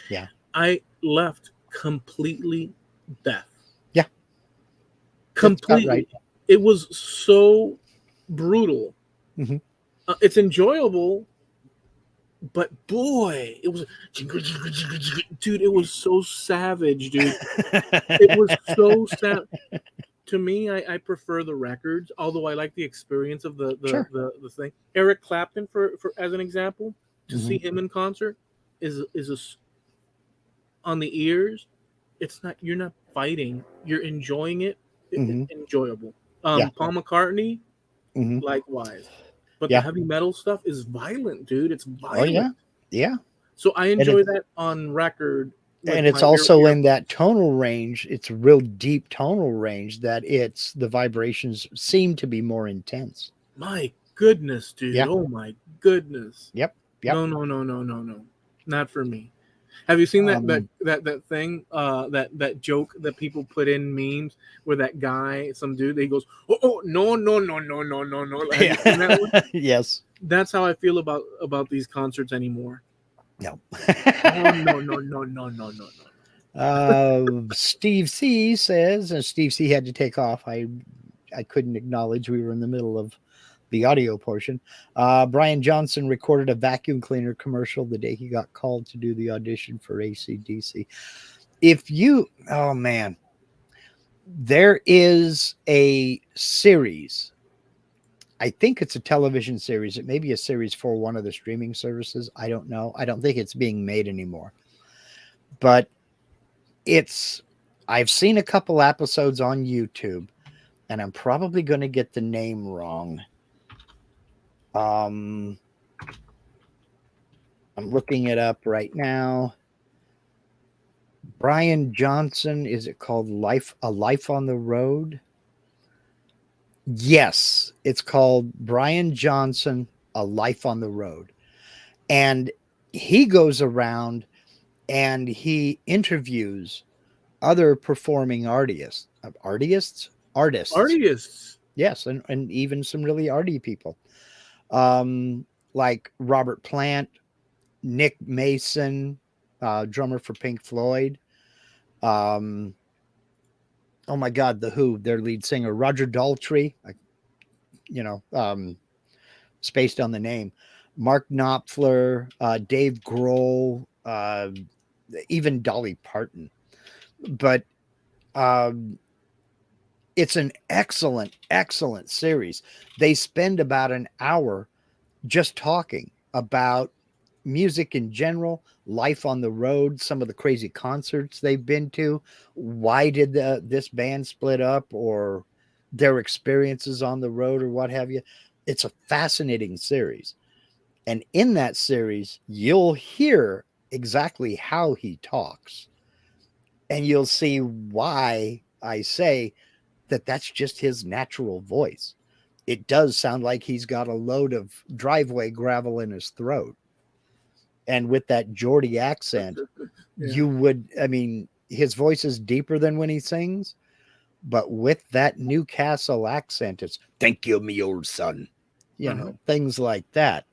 Yeah.
I left completely deaf.
Yeah.
Completely. Right. It was so brutal. It's enjoyable, but boy, it was, dude, it was so savage, dude. It was so savage. To me, I prefer the records, although I like the experience of the thing. Eric Clapton, for as an example, to see him in concert is on the ears. It's not, you're not fighting, you're enjoying it. It's enjoyable. Paul McCartney, likewise. But the heavy metal stuff is violent, dude. It's violent.
Oh yeah.
So I enjoy that on record.
And it's also in that tonal range. It's a real deep tonal range that it's the vibrations seem to be more intense.
My goodness, dude. Yeah. Oh my goodness.
Yep.
No. Not for me. Have you seen that thing, that joke that people put in memes where that guy, some dude, he goes, oh no. Have you seen that one?
Yes.
That's how I feel about these concerts anymore.
No.
No.
Steve C says, and Steve C had to take off. I couldn't acknowledge we were in the middle of the audio portion. Brian Johnson recorded a vacuum cleaner commercial the day he got called to do the audition for AC/DC. Oh man, there is a series. I think it's a television series. It may be a series for one of the streaming services. I don't know. I don't think it's being made anymore. But I've seen a couple episodes on YouTube, and I'm probably going to get the name wrong. I'm looking it up right now. Brian Johnson, is it called A Life on the Road? Yes, it's called Brian Johnson, A Life on the Road. And he goes around and he interviews other performing artists. Yes, and even some really arty people. Like Robert Plant, Nick Mason, drummer for Pink Floyd. Oh my God, The Who, their lead singer, Roger Daltrey, spaced on the name, Mark Knopfler, Dave Grohl, even Dolly Parton. But it's an excellent, excellent series. They spend about an hour just talking about music in general, life on the road, some of the crazy concerts they've been to, why did this band split up, or their experiences on the road, or what have you. It's a fascinating series. And in that series, you'll hear exactly how he talks. And you'll see why I say that that's just his natural voice. It does sound like he's got a load of driveway gravel in his throat. And with that Geordie accent, his voice is deeper than when he sings, but with that Newcastle accent, it's thank you, me old son, things like that.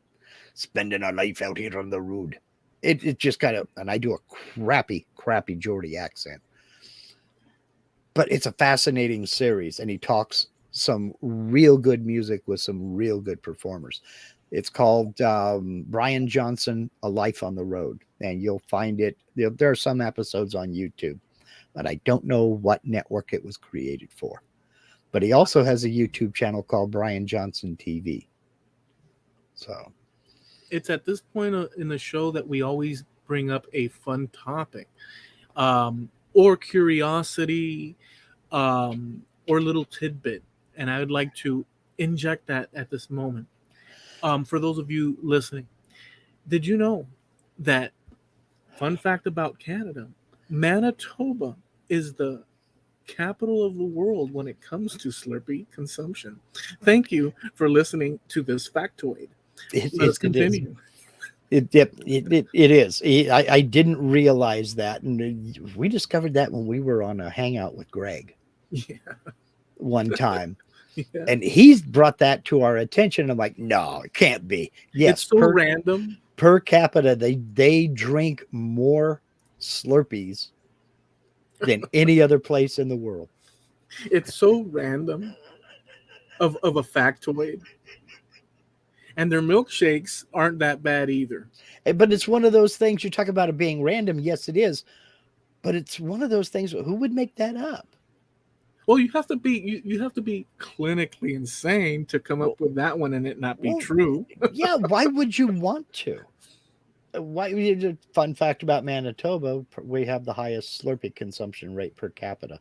Spending a life out here on the road. It just kind of, and I do a crappy Geordie accent, but it's a fascinating series, and he talks some real good music with some real good performers. It's called Brian Johnson, A Life on the Road, and you'll find it. There are some episodes on YouTube, but I don't know what network it was created for. But he also has a YouTube channel called Brian Johnson TV. So
it's at this point in the show that we always bring up a fun topic, or curiosity, or little tidbit, and I would like to inject that at this moment. For those of you listening, Did you know that, fun fact about Canada, Manitoba is the capital of the world when it comes to Slurpee consumption? Thank you for listening to this factoid. Let us
It is.
continue.
It is. I didn't realize that. And we discovered that when we were on a hangout with Greg
Yeah,
one time.
yeah.
And he's brought that to our attention. I'm like, no, it can't be.
It's
Yes,
so random.
per capita, they drink more Slurpees than any other place in the world.
It's so random of a factoid. And their milkshakes aren't that bad either.
But it's one of those things you talk about it being random. Yes, it is. But it's one of those things. Who would make that up?
Well, you have to be clinically insane to come up with that one and it not be true.
Yeah, why would you want to? Why? Fun fact about Manitoba: we have the highest Slurpee consumption rate per capita.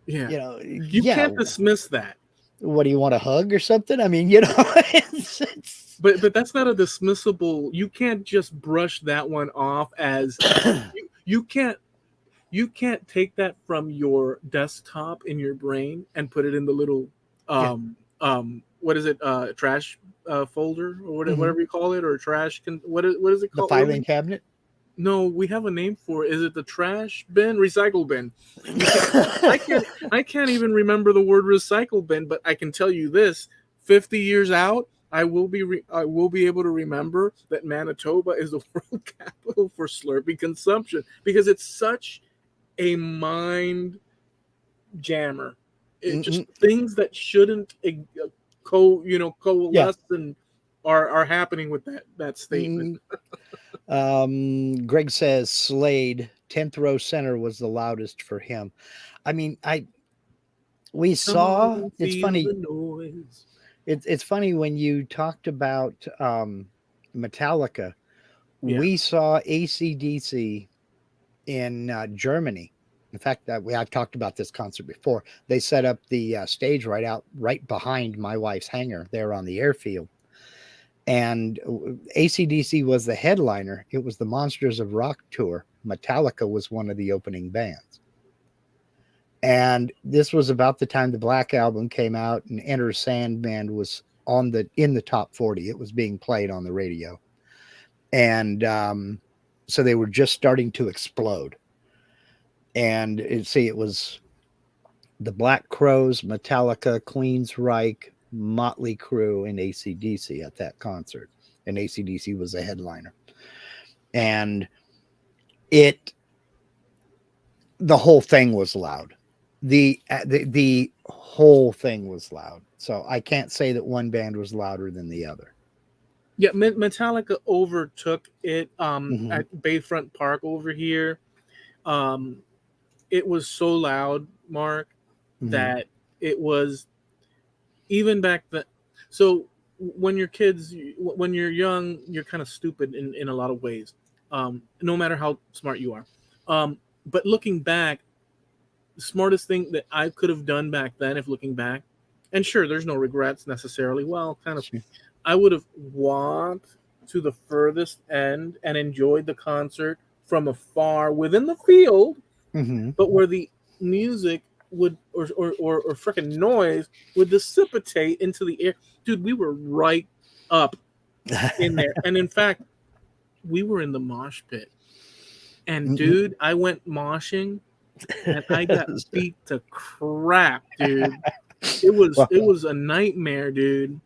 Yeah. You
Yeah.
can't dismiss that.
What do you want, a hug or something? I mean, it's...
But that's not a dismissible. You can't just brush that one off as you can't take that from your desktop in your brain and put it in the little what is it, trash folder or whatever you call it, or trash what is it called?
The filing cabinet.
No, we have a name for it. Is it the trash bin, recycle bin? I can't even remember the word recycle bin, but I can tell you this: 50 years out, I will be able to remember that Manitoba is the world capital for Slurpee consumption, because it's such a mind jammer. It just things that shouldn't coalesce and are happening with that statement.
Greg says Slade 10th row center was the loudest for him. I mean, we saw. It's funny. It's funny when you talked about Metallica. Yeah. We saw AC/DC in Germany. In fact, I've talked about this concert before. They set up the stage right behind my wife's hangar there on the airfield. And AC/DC was the headliner. It was the Monsters of Rock tour. Metallica was one of the opening bands. And this was about the time the Black Album came out, and Enter Sandman was in the top 40. It was being played on the radio. And so they were just starting to explode. And it was the Black Crowes, Metallica, Queensryche, Motley Crue, and AC/DC at that concert. And AC/DC was a headliner. And the whole thing was loud. The whole thing was loud. So I can't say that one band was louder than the other.
Yeah, Metallica overtook it at Bayfront Park over here. It was so loud, Mark, that it was even back then. So when you're kids, when you're young, you're kind of stupid in a lot of ways, no matter how smart you are. But looking back, the smartest thing that I could have done back then, if looking back, and sure, there's no regrets necessarily. Well, kind of, I would have walked to the furthest end and enjoyed the concert from afar within the field, but where the music would or freaking noise would dissipate into the air. Dude, we were right up in there. And in fact, we were in the mosh pit. And dude, I went moshing and I got beat to crap, dude. It was a nightmare, dude.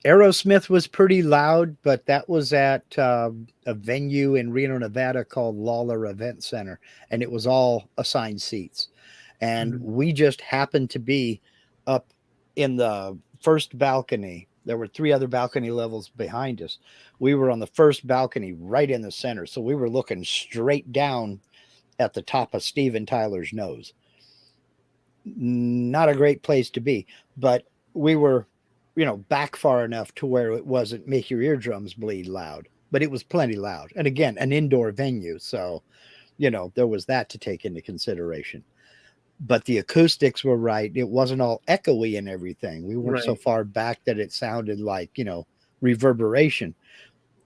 Aerosmith was pretty loud, but that was at a venue in Reno, Nevada called Lawler Event Center, and it was all assigned seats. And we just happened to be up in the first balcony. There were 3 other balcony levels behind us. We were on the first balcony right in the center. So we were looking straight down at the top of Steven Tyler's nose. Not a great place to be, but we were, back far enough to where it wasn't make your eardrums bleed loud, but it was plenty loud. And again, an indoor venue. So, there was that to take into consideration. But the acoustics were right. It wasn't all echoey and everything. We weren't so far back that it sounded like, reverberation.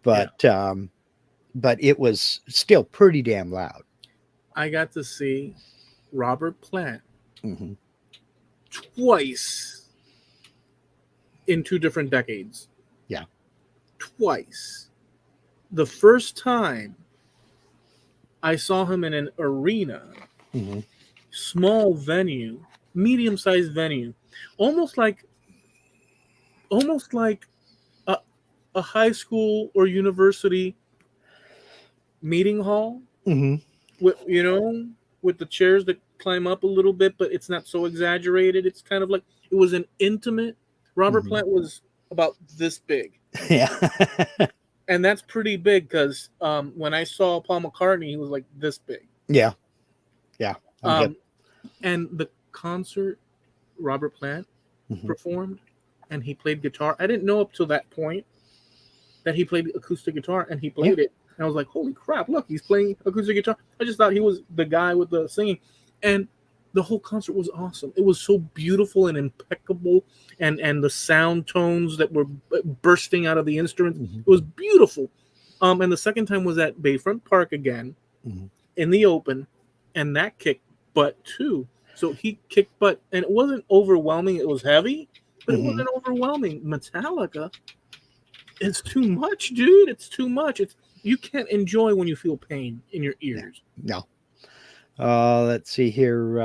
but it was still pretty damn loud.
I got to see Robert Plant
Mm-hmm.
twice in 2 different decades.
Yeah.
Twice. The first time I saw him in an arena,
Mm-hmm.
small venue, medium-sized venue, almost like a high school or university meeting hall
Mm-hmm.
with with the chairs that climb up a little bit, but it's not so exaggerated. It's kind of like it was an intimate. Robert
Mm-hmm.
Plant was about this big,
Yeah.
and that's pretty big because when I saw Paul McCartney, he was like this big.
Yeah. Yeah.
And the concert Robert Plant
Mm-hmm.
performed, and he played guitar. I didn't know up till that point that he played acoustic guitar, and he played it. And I was like, holy crap, look, he's playing acoustic guitar. I just thought he was the guy with the singing. And the whole concert was awesome. It was so beautiful and impeccable, and the sound tones that were bursting out of the instruments.
Mm-hmm.
It was beautiful. And the second time was at Bayfront Park again,
Mm-hmm.
in the open, and that kicked butt too. So he kicked butt, and it wasn't overwhelming. It was heavy, but
Mm-hmm.
it wasn't overwhelming. Metallica, it's too much, dude. It's too much. You can't enjoy when you feel pain in your ears.
No. Let's see here.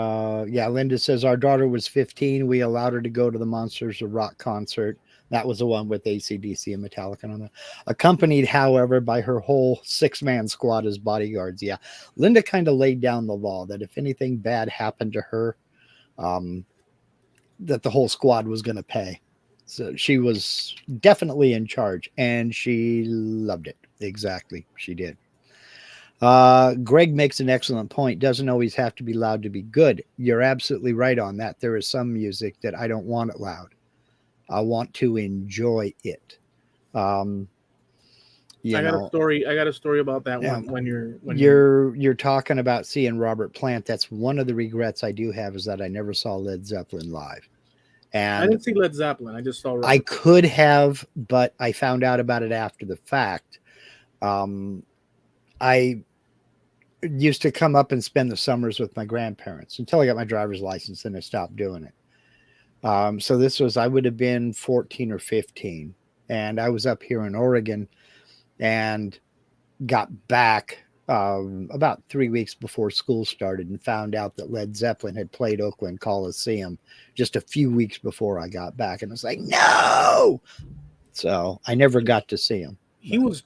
Linda says our daughter was 15. We allowed her to go to the Monsters of Rock concert. That was the one with AC/DC and Metallica on it. Accompanied, however, by her whole 6-man squad as bodyguards. Yeah. Linda kind of laid down the law that if anything bad happened to her, that the whole squad was going to pay. So she was definitely in charge, and she loved it. Exactly. She did. Greg makes an excellent point. Doesn't always have to be loud to be good. You're absolutely right on that. There is some music that I don't want it loud. I want to enjoy it. I got
a story about that when
you're talking about seeing Robert Plant. That's one of the regrets I do have, is that I never saw Led Zeppelin live. And
I didn't see Led Zeppelin. I just saw Robert.
I could have, but I found out about it after the fact. I used to come up and spend the summers with my grandparents until I got my driver's license, and I stopped doing it. So I would have been 14 or 15, and I was up here in Oregon and got back about 3 weeks before school started, and found out that Led Zeppelin had played Oakland Coliseum just a few weeks before I got back. And I was like, no! So I never got to see him.
He was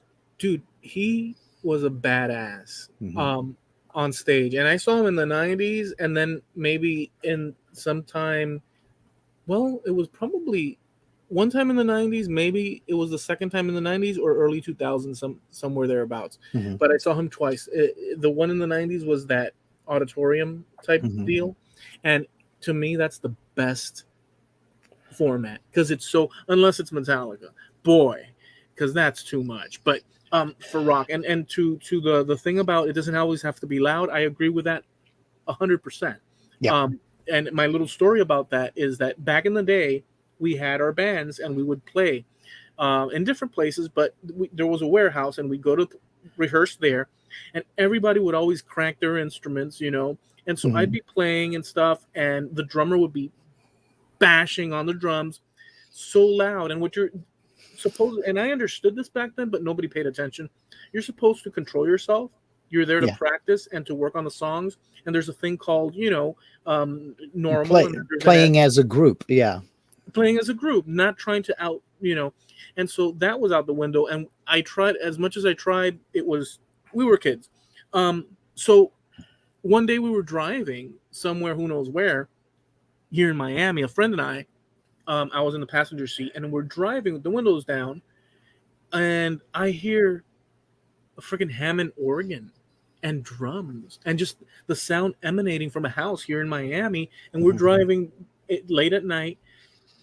a badass on stage. And I saw him in the 90s, and then maybe in sometime, well, it was probably one time in the 90s, maybe it was the second time in the 90s or early 2000s, somewhere thereabouts.
Mm-hmm.
But I saw him twice. The one in the 90s was that auditorium type deal. And to me, that's the best format, because it's so, unless it's Metallica, boy, because that's too much. But for rock and to the thing about it doesn't always have to be loud, I agree with that 100%.
Yeah.
And my little story about that is that back in the day, we had our bands and we would play in different places, but there was a warehouse, and we'd go to rehearse there, and everybody would always crank their instruments, and so I'd be playing and stuff, and the drummer would be bashing on the drums so loud. And what you're supposed, and I understood this back then, but nobody paid attention, you're supposed to control yourself. You're there to practice and to work on the songs, and there's a thing called normal
playing as a group.
Playing as a group, not trying to out, and so that was out the window. And I tried as much as I tried. We were kids. So one day we were driving somewhere, who knows where, here in Miami, a friend and I was in the passenger seat, and we're driving with the windows down, and I hear a freaking Hammond organ and drums and just the sound emanating from a house here in Miami. And we're driving late at night,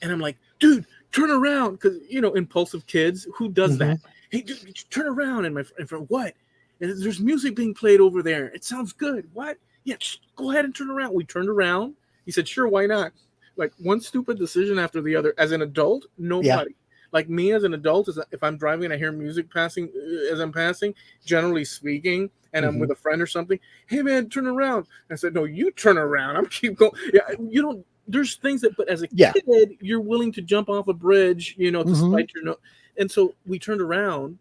and I'm like, dude, turn around, because impulsive kids, who does that? Hey, dude, turn around. And my friend, what? And there's music being played over there. It sounds good. What? Yeah, go ahead and turn around. We turned around. He said, sure, why not? Like, one stupid decision after the other. As an adult, nobody. Like me as an adult, if I'm driving and I hear music passing as I'm passing, generally speaking, and I'm with a friend or something, hey man, turn around. I said, no, you turn around. I'm keep going. Yeah, you don't. There's things that, but as a kid, you're willing to jump off a bridge, to spite your nose. And so we turned around.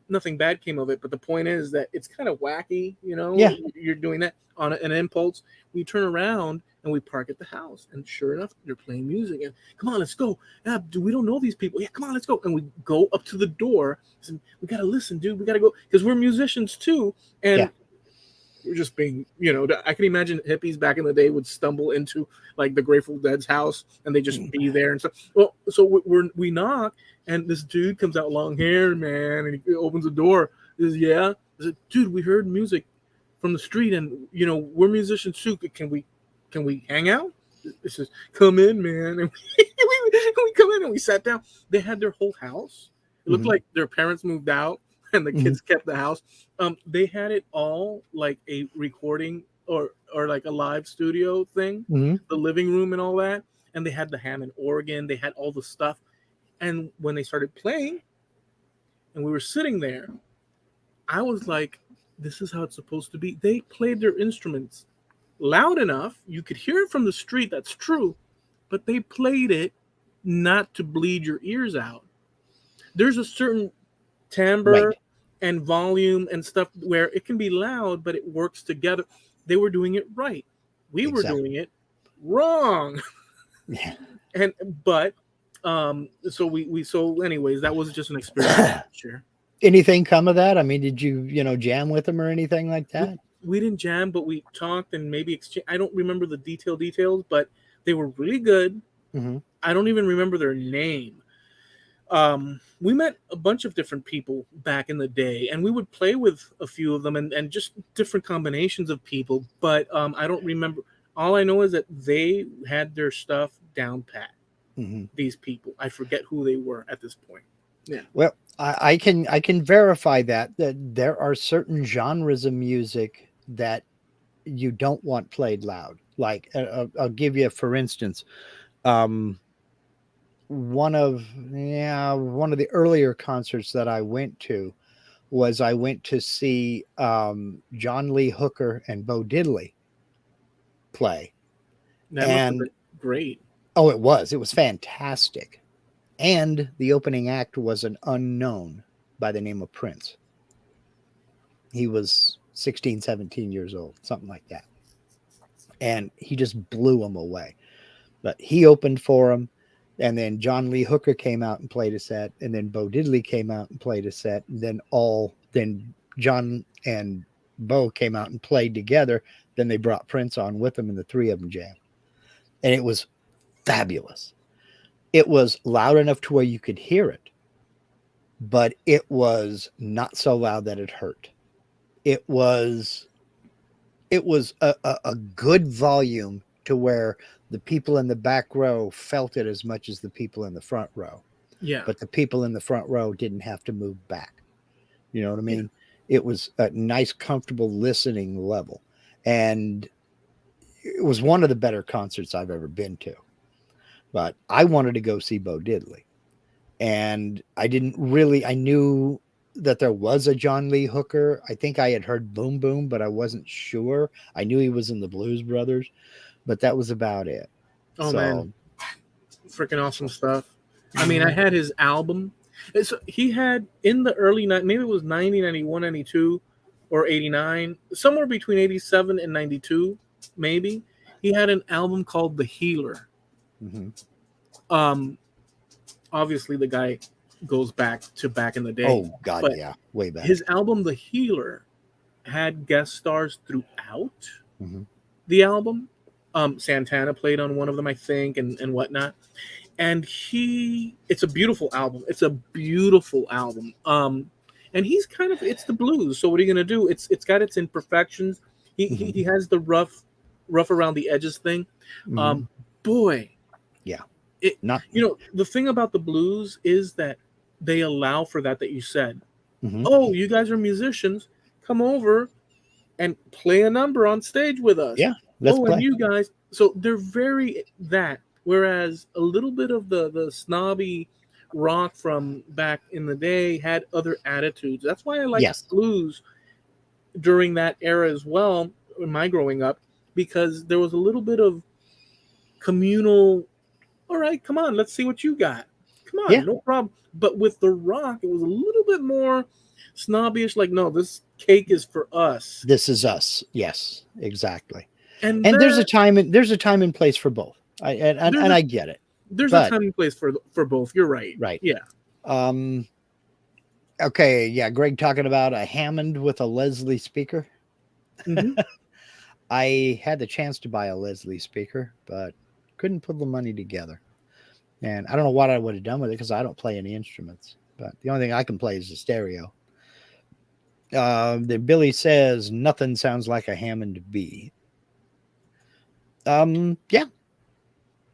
Nothing bad came of it, but the point is that it's kind of wacky, You're doing that on an impulse. We turn around and we park at the house, and sure enough, they're playing music. And come on, let's go. Yeah, we don't know these people. Yeah, come on, let's go. And we go up to the door. And we gotta listen, dude. We gotta go because we're musicians too, and we're just being, I can imagine hippies back in the day would stumble into like the Grateful Dead's house, and they just be there and stuff. Well, so we knock. And this dude comes out, long hair, man, and he opens the door. He says, yeah. I said, dude, we heard music from the street, and we're musicians too. Can we hang out? He says, come in, man. And we come in and we sat down. They had their whole house. It looked like their parents moved out and the kids kept the house. They had it all like a recording or like a live studio thing, the living room and all that. And they had the Hammond organ. They had all the stuff. And when they started playing and we were sitting there, I was like, this is how it's supposed to be. They played their instruments loud enough. You could hear it from the street. That's true. But they played it not to bleed your ears out. There's a certain timbre and volume and stuff where it can be loud, but it works together. They were doing it right. We were doing it wrong.
Yeah.
So anyways, that was just an experience. Sure.
Anything come of that? I mean, did you jam with them or anything like that?
We didn't jam, but we talked and maybe exchange. I don't remember the details, but they were really good. I don't even remember their name. We met a bunch of different people back in the day, and we would play with a few of them and just different combinations of people, but I don't remember. All I know is that they had their stuff down pat. These people, I forget who they were at this point. Yeah.
Well, I can verify that there are certain genres of music that you don't want played loud. Like I'll give you, for instance, one of the earlier concerts that I went to see John Lee Hooker and Bo Diddley play.
That must have been great.
Oh, it was fantastic. And the opening act was an unknown by the name of Prince. He was 16, 17 years old, something like that. And he just blew them away. But he opened for him, and then John Lee Hooker came out and played a set, and then Bo Diddley came out and played a set, and then John and Bo came out and played together. Then they brought Prince on with them, and the three of them jammed. And it was fabulous. It was loud enough to where you could hear it, but it was not so loud that it hurt. It was a good volume to where the people in the back row felt it as much as the people in the front row.
Yeah.
But the people in the front row didn't have to move back. You know what I mean? Yeah. It was a nice, comfortable listening level. And it was one of the better concerts I've ever been to. But I wanted to go see Bo Diddley. And I knew that there was a John Lee Hooker. I think I had heard Boom Boom, but I wasn't sure. I knew he was in the Blues Brothers, but that was about it.
Oh, man. Freaking awesome stuff. I mean, I had his album. So he had in the early, maybe it was 90, 91, 92, or 89, somewhere between 87 and 92, maybe. He had an album called The Healer. Obviously the guy goes back in the day.
Oh God, yeah, way back.
His album The Healer had guest stars throughout the album. Santana played on one of them, I think, and whatnot. And it's a beautiful album. It's a beautiful album. And he's it's the blues. So what are you gonna do? It's got its imperfections. He has the rough around the edges thing. Boy. Yeah. The thing about the blues is that they allow for that you said. Oh, you guys are musicians. Come over and play a number on stage with us.
Yeah. Let's play.
And you guys. So they're very that. Whereas a little bit of the snobby rock from back in the day had other attitudes. That's why I liked
Yes.
blues during that era as well, in my growing up, because there was a little bit of communal, all right, come on, let's see what you got. Come
Yeah.
on, no problem. But with the rock, it was a little bit more snobbish, like, no, this cake is for us.
This is us. Yes, exactly.
And
And there's a
that
time and place for both. And
there's a
I get it.
there's a
But
time and place for both. You're right.
right.
Yeah.
Um okay, yeah, Greg talking about a Hammond with a Leslie speaker.
Mhm.
I had the chance to buy a Leslie speaker, but couldn't put the money together. And I don't know what I would have done with it because I don't play any instruments. But the only thing I can play is the stereo. The Billy says nothing sounds like a Hammond B. Yeah.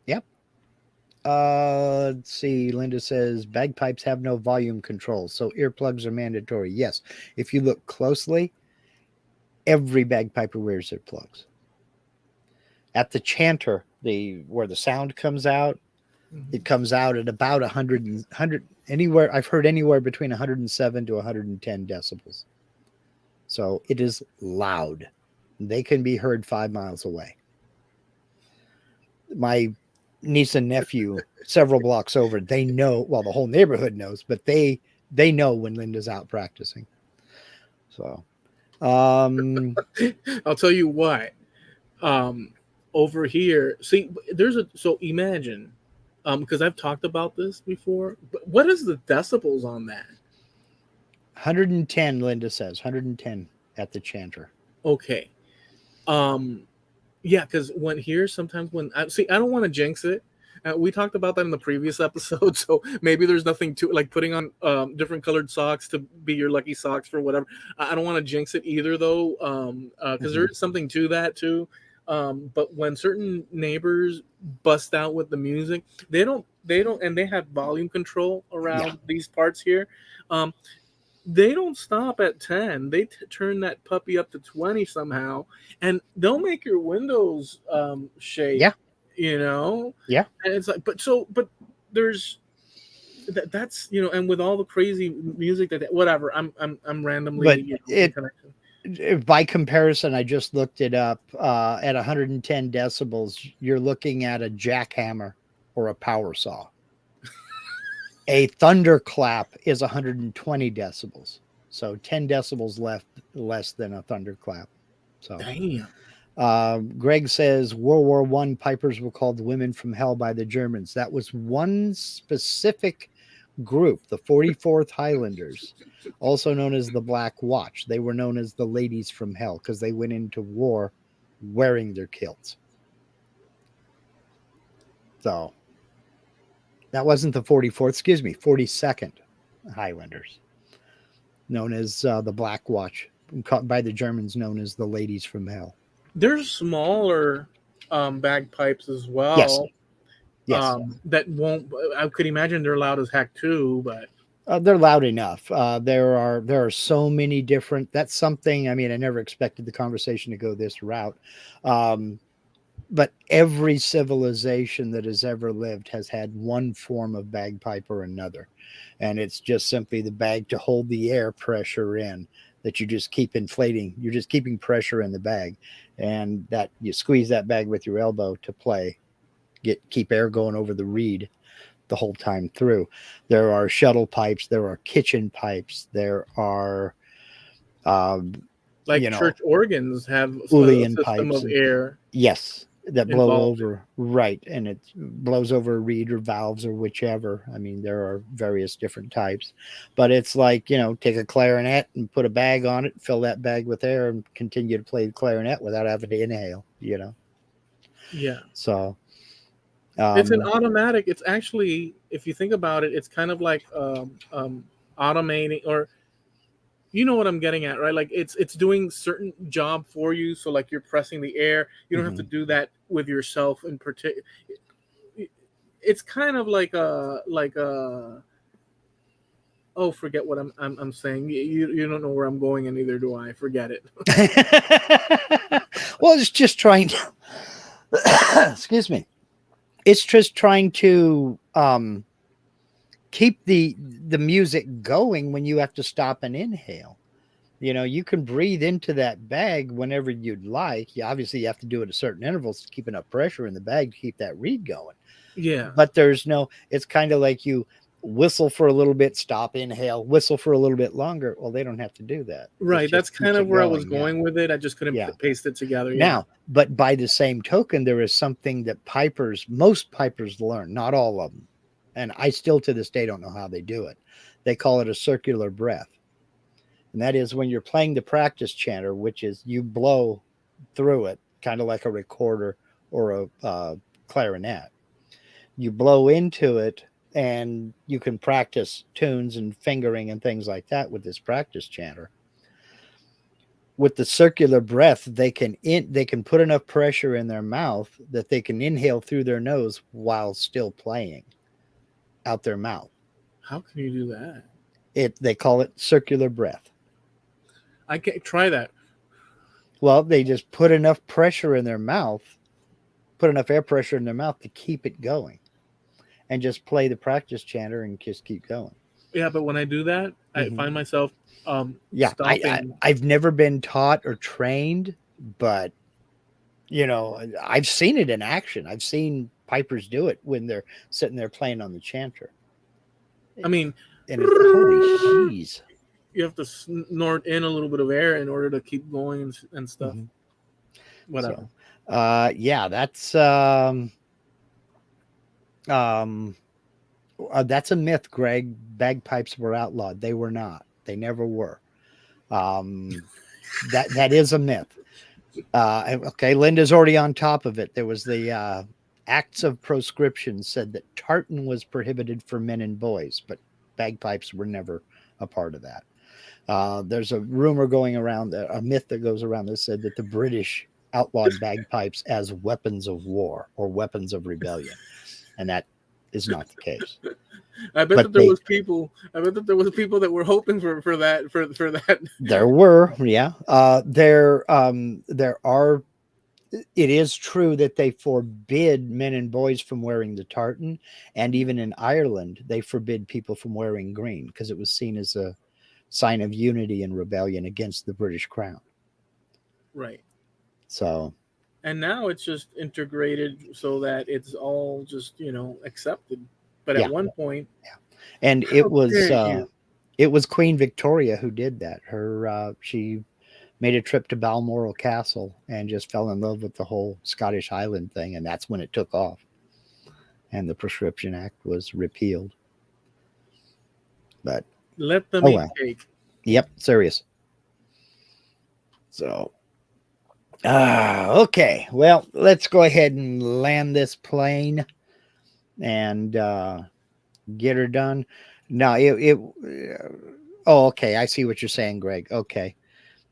Yep. Let's see. Linda says bagpipes have no volume control, so earplugs are mandatory. Yes. If you look closely, every bagpiper wears earplugs. At the chanter, where the sound comes out, it comes out at about 100 anywhere. I've heard anywhere between 107 to 110 decibels. So it is loud. They can be heard 5 miles away. My niece and nephew, several blocks over, they know, well, the whole neighborhood knows, but they know when Linda's out practicing. So
I'll tell you what. Over here, see, so imagine, because I've talked about this before. But what is the decibels on that?
110, Linda says 110 at the chanter.
Okay. Yeah, because sometimes when I don't want to jinx it. We talked about that in the previous episode, so maybe there's nothing to like putting on different colored socks to be your lucky socks for whatever. I don't want to jinx it either, though, because there is something to that too. But when certain neighbors bust out with the music, they don't, and they have volume control around these parts here. They don't stop at 10. They turn that puppy up to 20 somehow, and they'll make your windows shake.
Yeah.
And it's like, but there's that's and with all the crazy music whatever, I'm randomly
by comparison, I just looked it up. At 110 decibels, you're looking at a jackhammer or a power saw. A thunderclap is 120 decibels, so 10 decibels less than a thunderclap. So,
damn.
Greg says World War I pipers were called women from hell by the Germans. That was one specific group, the 44th Highlanders, also known as the Black Watch. They were known as the ladies from hell because they went into war wearing their kilts. So that wasn't the 44th, excuse me, 42nd Highlanders, known as the Black Watch, by the Germans known as the ladies from hell.
There's smaller bagpipes as well.
Yes.
That won't. I could imagine they're loud as heck too, but
they're loud enough. There are so many different. That's something. I mean, I never expected the conversation to go this route. But every civilization that has ever lived has had one form of bagpipe or another, and it's just simply the bag to hold the air pressure in. That you just keep inflating. You're just keeping pressure in the bag, and that you squeeze that bag with your elbow to play. Keep air going over the reed the whole time through. There are shuttle pipes. There are kitchen pipes. There are
church organs have a system of air.
Yes, that blow over, right, and it blows over a reed or valves or whichever. I mean, there are various different types, but it's like, take a clarinet and put a bag on it, fill that bag with air, and continue to play the clarinet without having to inhale.
Yeah.
So
it's an automatic. It's actually, if you think about it, it's kind of like automating, or you know what I'm getting at, right? Like it's doing certain job for you. So like you're pressing the air. You don't have to do that with yourself in particular. It's kind of like forget what I'm saying. You don't know where I'm going, and neither do I. Forget it.
Well, it's just trying to excuse me. It's just trying to keep the music going when you have to stop and inhale. You can breathe into that bag whenever you'd like. You obviously have to do it at certain intervals to keep enough pressure in the bag to keep that reed going.
Yeah.
But it's kind of like you whistle for a little bit, stop, inhale, whistle for a little bit longer. Well, they don't have to do that.
Right. That's kind of where I was going with it. I just couldn't paste it together.
Now, but by the same token, there is something that most pipers learn, not all of them. And I still to this day don't know how they do it. They call it a circular breath. And that is when you're playing the practice chanter, which is you blow through it, kind of like a recorder or a clarinet. You blow into it, and you can practice tunes and fingering and things like that with this practice chanter. With the circular breath, they can put enough pressure in their mouth that they can inhale through their nose while still playing out their mouth.
How can you do that?
They call it circular breath.
I can't try that.
Well, they just put enough pressure in their mouth, put enough air pressure in their mouth to keep it going, and just play the practice chanter and just keep going.
Yeah, but when I do that, I find myself
stopping. I've never been taught or trained, but I've seen it in action. I've seen pipers do it when they're sitting there playing on the chanter.
I mean,
and it's holy jeez.
You have to snort in a little bit of air in order to keep going and stuff. Whatever.
So, that's a myth, Greg. Bagpipes were outlawed. They were not. They never were. That is a myth. Okay, Linda's already on top of it. There was the Acts of Proscription said that tartan was prohibited for men and boys, but bagpipes were never a part of that. There's a rumor going around, a myth that goes around that said that the British outlawed bagpipes as weapons of war or weapons of rebellion, and that is not the case.
I bet that there was people that were hoping for that.
There were, yeah. There are. It is true that they forbid men and boys from wearing the tartan, and even in Ireland, they forbid people from wearing green because it was seen as a sign of unity and rebellion against the British crown.
Right.
So.
And now it's just integrated so that it's all just, accepted. But at one point.
Yeah. And it was Queen Victoria who did that. She made a trip to Balmoral Castle and just fell in love with the whole Scottish Highland thing. And that's when it took off. And the Proscription Act was repealed. But
let them eat cake.
Yep, serious. So, okay. Well, let's go ahead and land this plane and get her done. No, okay. I see what you're saying, Greg. Okay.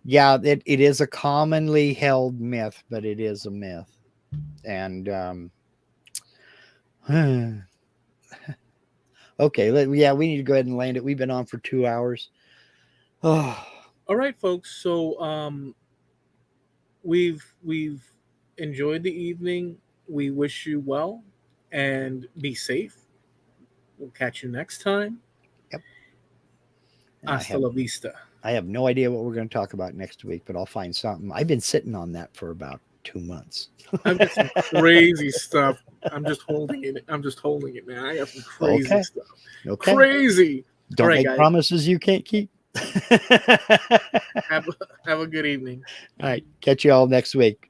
Yeah, it is a commonly held myth, but it is a myth. And okay, we need to go ahead and land it. We've been on for 2 hours. Oh.
All right, folks. So we've enjoyed the evening. We wish you well and be safe. We'll catch you next time.
Yep.
Hasta la vista.
I have no idea what we're going to talk about next week, but I'll find something. I've been sitting on that for about 2 months.
I've got some crazy stuff. I'm just holding it, man. I got some crazy stuff.
Okay.
Crazy.
Don't make promises you can't keep.
Have a good evening.
All right. Catch you all next week.